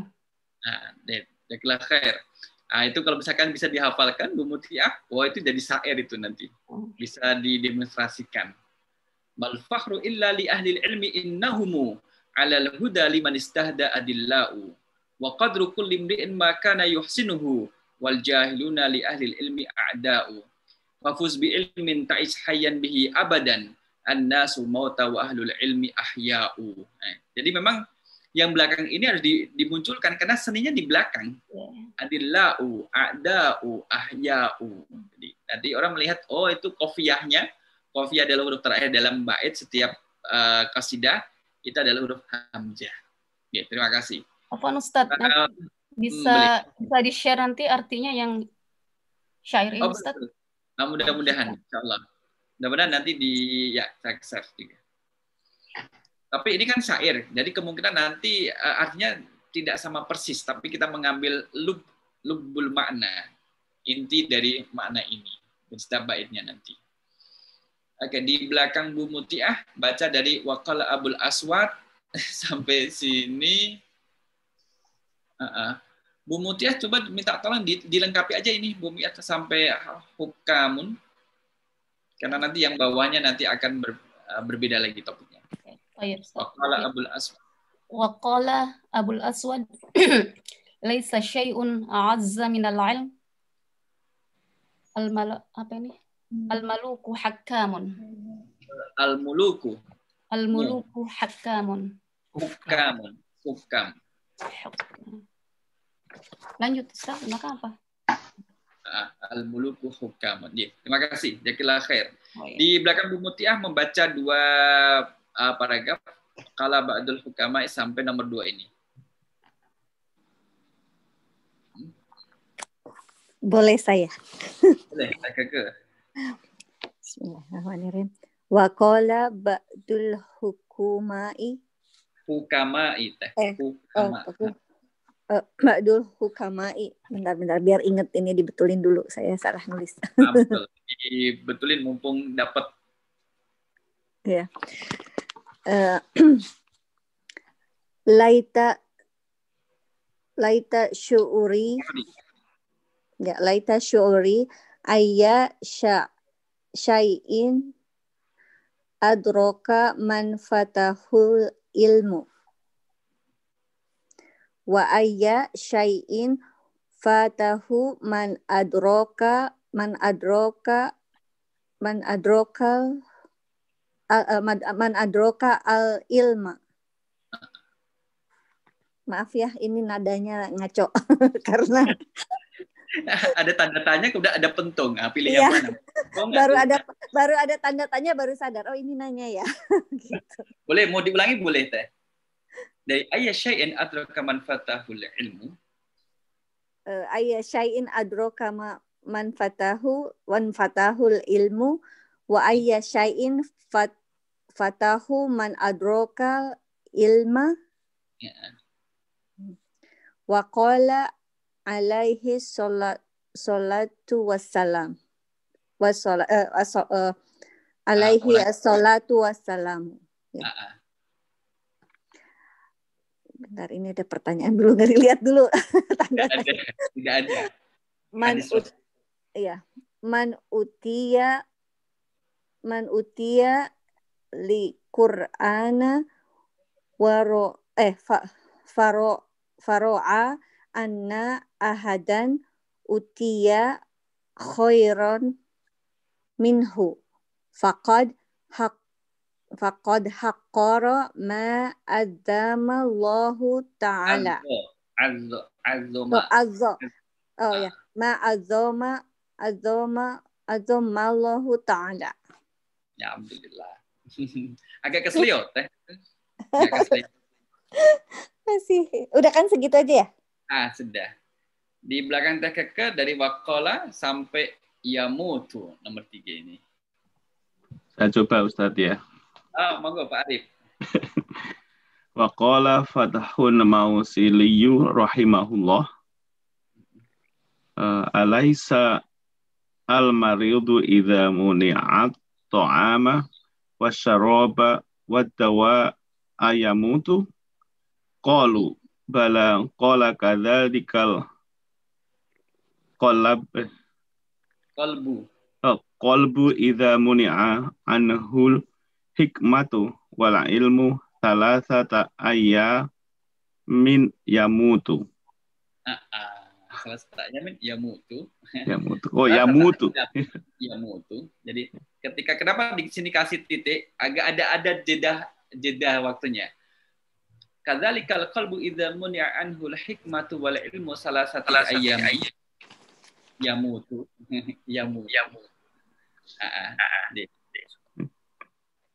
Jazakallah khair. Itu kalau misalkan bisa dihafalkan Bu Muti'ah, itu jadi syair itu nanti. Bisa didemonstrasikan. Mal fakhru illa li ahli ilmi innahumu 'alal huda liman istahda adillau wa qadru kulli imri'in ma kana yuhsinuhu wal jahiluna li ahli ilmi a'da'u wa fuz bi ilmin ta'ish hayyan bihi abadan an-nasu mauta wa ahlul ilmi ahya'u. Jadi memang yang belakang ini harus dimunculkan karena seninya di belakang. Adillau, a'da'u, ahya'u. Jadi Nanti orang melihat, oh itu qafiyahnya, qafiyah adalah huruf terakhir dalam bait setiap qasidah, itu adalah huruf hamzah. Ya, terima kasih. Apa Ustadz? Nanti bisa di-share nanti artinya yang syair ini, Ustadz? Betul. Nah, mudah-mudahan, insyaallah. Mudah-mudahan nanti saya share juga. Tapi ini kan syair, jadi kemungkinan nanti artinya tidak sama persis, tapi kita mengambil lubbul makna, inti dari makna ini, setiap baitnya nanti. Oke, di belakang Bu Mutiah, baca dari waqala Abul Aswad sampai sini. Bu Mutiah coba minta tolong dilengkapi aja ini, Bu Mutiah sampai hukamun, karena nanti yang bawahnya nanti akan berbeda lagi topiknya. Waqala Abul Aswad. Waqala Abul Aswad laisa syai'un a'azza minal ilm. Apa ini? Al-maluku hakkamun. Al-muluku. Al-muluku hakkamun. Hukam. Lanjut, Ustaz. Maka apa? Al-muluku hukamun. Ya, terima kasih. Jazakallahu khair. Oh, ya. Di belakang Bu Mutiah membaca 2 paragraf qala ba'dul hukama sampai nomor 2 ini. Boleh saya? Boleh, Kakak. Bismillahirrahmanirrahim. Wa qala ba'dul hukama'i. Ba'dul hukama'i. Bentar, biar inget ini dibetulin dulu. Saya salah nulis. Betul. Dibetulin mumpung dapat. Ya. Laita syu'uri. Ya, laita syu'uri ayya syai'in adroka man fatahul ilmu wa ayya syai'in fatahu man adroka al ilma. Maaf ya, ini nadanya ngaco karena ada tanda tanya, kemudian ada pentung. Pilih iya. yang mana? Baru ada tanda tanya, baru sadar. Oh, ini nanya ya. Gitu. Boleh, mau diulangi boleh teh. Dari ayya syai'in adraka man fatahul ilmu. Ayya syai'in adraka man fatahul ilmu wa ayya syai'in fatahu man adraka ilma. Ya. Wa qala alaihi salatu wassalam. Alaihi salatu wassalam. Ya. Bentar, ini ada pertanyaan dulu, nggak dilihat dulu. Tidak ada. Man utiya li Qur'ana faro'a anna ahadan utiya khairan minhu faqad haqqara ma adzama Allahu ta'ala. Ma adzama Allahu ta'ala. Ya, alhamdulillah. Agak keselio teh. Masih. Udah kan segitu aja ya? Sudah. Di belakang teh keke dari waqala sampai yamutu nomor 3 ini. Saya coba Ustadz ya. Monggo Pak Arif. Waqala Fathun Mausiliyu rahimahullah. Alaisa al-maridu idza muni'at ta'ama wasyaraba wad-dawa ayamutu. Qalu bala qala kadzalikal qalbu idza muni'a anhul hikmatu wal ilmu salasata ayyamin yamutu. Salasata ayyamin yamutu. Oh, yamutu. Yamutu. Jadi ketika kenapa di sini kasih titik agak ada jeda waktunya. Kadzalikal qalbu idza muni'a anhul hikmatu wal ilmu salasata ayyam. Yamutu. Yamu.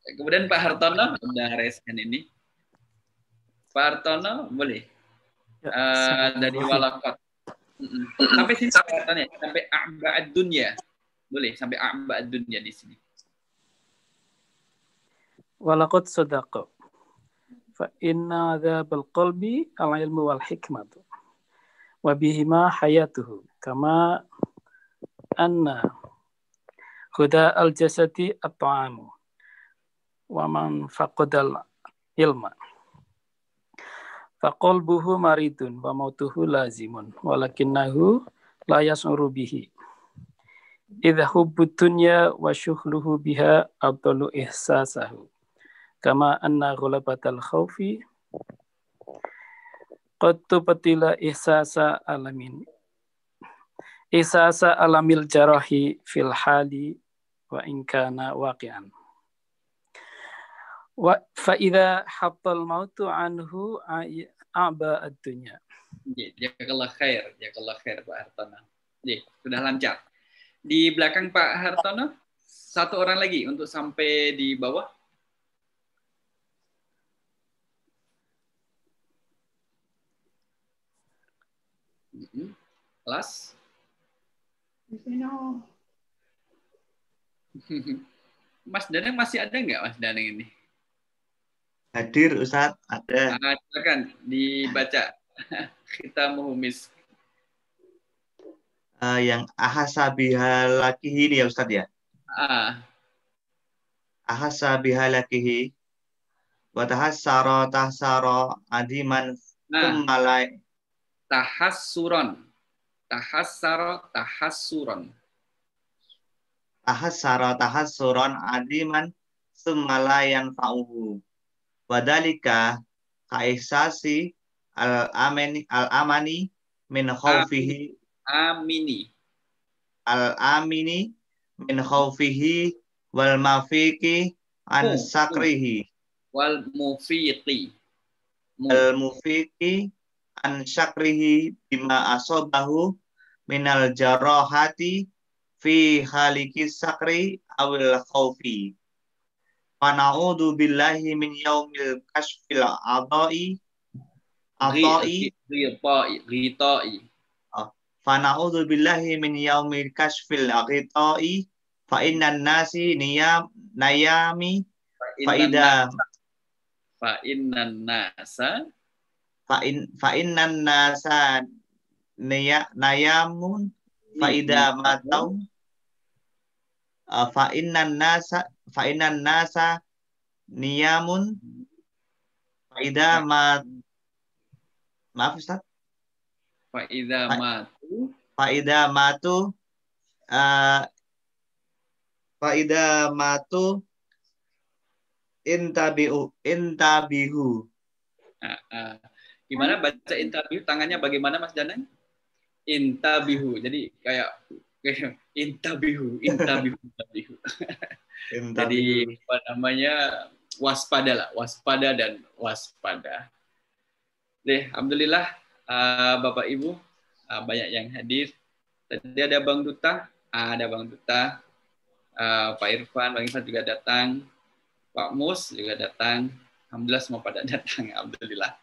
Kemudian Pak Hartono udah reskan ini. Pak Hartono boleh dari walakot. Sampai sini sampai a'ba'ad dunya. Boleh sampai a'ba'ad dunya di sini. Walakot sodaqo. Fa inna adzabal qalbi al-ilmu wal hikmatu. Wa bihima hayatuhu. Kama anna huda al-jasadi at-ta'amu. Wa man faqadal ilma. Faqalbuhu maridun wa mautuhu lazimun. Walakinnahu la yas'uru bihi. Idza hubbud dunya wa syuhluhu biha abdalu ihsasahu. Kama anna ghulabatal khawfi qad tubatila ihsasa alamil jarahi fil hali wa in kana waqi'an. Wa fa idza hattal mautu anhu a'ba ad-dunya. Jazakallah khair Pak Hartono. Sudah lancar. Di belakang Pak Hartono satu orang lagi untuk sampai di bawah. Kelas. Mas Danang masih ada nggak Mas Danang ini? Hadir Ustadz, ada. Silakan dibaca. Kita muhumis. Yang ahasabihalakihi ini ya Ustadz ya? Ahasabihalakihi wa tahassara tahsara adiman kummalai. Tahassuron. Tahassara tahassuron. Tahassara tahassuron adiman summalayan fa'uhu. Wadalika kaisasi al-amani min khawfihi al-amini min khawfihi wal mafiqi an sakrihi wal mufiqi an sakrihi bima asobahu minal jarahati fi haliki sakri awil khawfi. Fana'udhu billahi min yaumil kashfil adai Fana'udhu billahi min yaumil kashfil adai fa innan nasi nayami fa innan nasa nayamun fa idza matau fa innan nasa niyamun fa idza maaf Ustaz fa idza matu intabihu. Gimana baca intabihu? Tangannya bagaimana Mas Danang? Intabihu. Jadi kayak intabihu. Jadi apa namanya, waspada lah, waspada dan waspada. Alhamdulillah Bapak Ibu banyak yang hadir. Tadi ada Bang Duta, Pak Irfan, Bang Irfan juga datang, Pak Mus juga datang. Alhamdulillah semua pada datang. Alhamdulillah.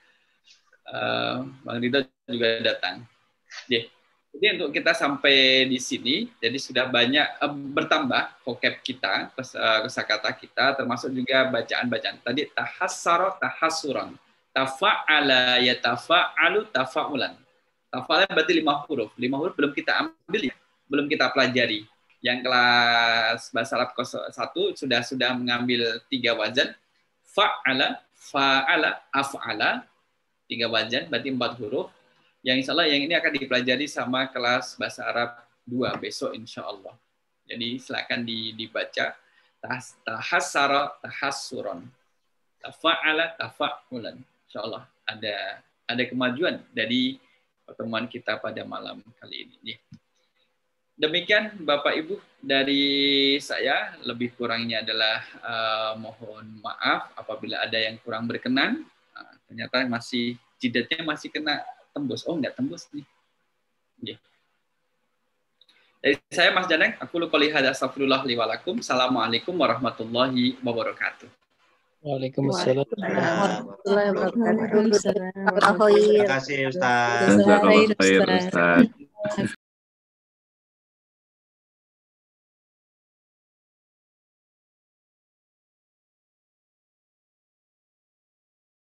Bang Ridho juga datang. Jadi untuk kita sampai di sini, jadi sudah banyak bertambah vocab kita, kosakata kita, termasuk juga bacaan-bacaan. Tadi tahassara tahassuran, tafa'ala yatafa'alu tafa'ulan. Tafa'ala berarti 5 huruf. 5 huruf belum kita ambil ya, belum kita pelajari. Yang kelas bahasa Arab kelas 1 sudah mengambil 3 wazan. Fa'ala, fa'ala, af'ala. 3 wazan, berarti 4 huruf. Yang insya Allah yang ini akan dipelajari sama kelas bahasa Arab 2 besok insya Allah. Jadi silakan dibaca. Tahassara tahassuron, tafa'ala tafa'ulan. Insya Allah ada kemajuan dari pertemuan kita pada malam kali ini. Demikian Bapak Ibu dari saya, lebih kurangnya adalah mohon maaf apabila ada yang kurang berkenan. Ternyata masih jidatnya masih kena tembus. Oh, enggak tembus nih. Dari saya Mas Janeng, aku qouli hadza astaghfirullah li wa lakum. Assalamualaikum warahmatullahi wabarakatuh. Waalaikumsalam. Warahmatullahi wabarakatuh. Waalaikumsalam. Jazakallahu khair. Terima kasih Ustaz. Jazakallah khair, Ustaz.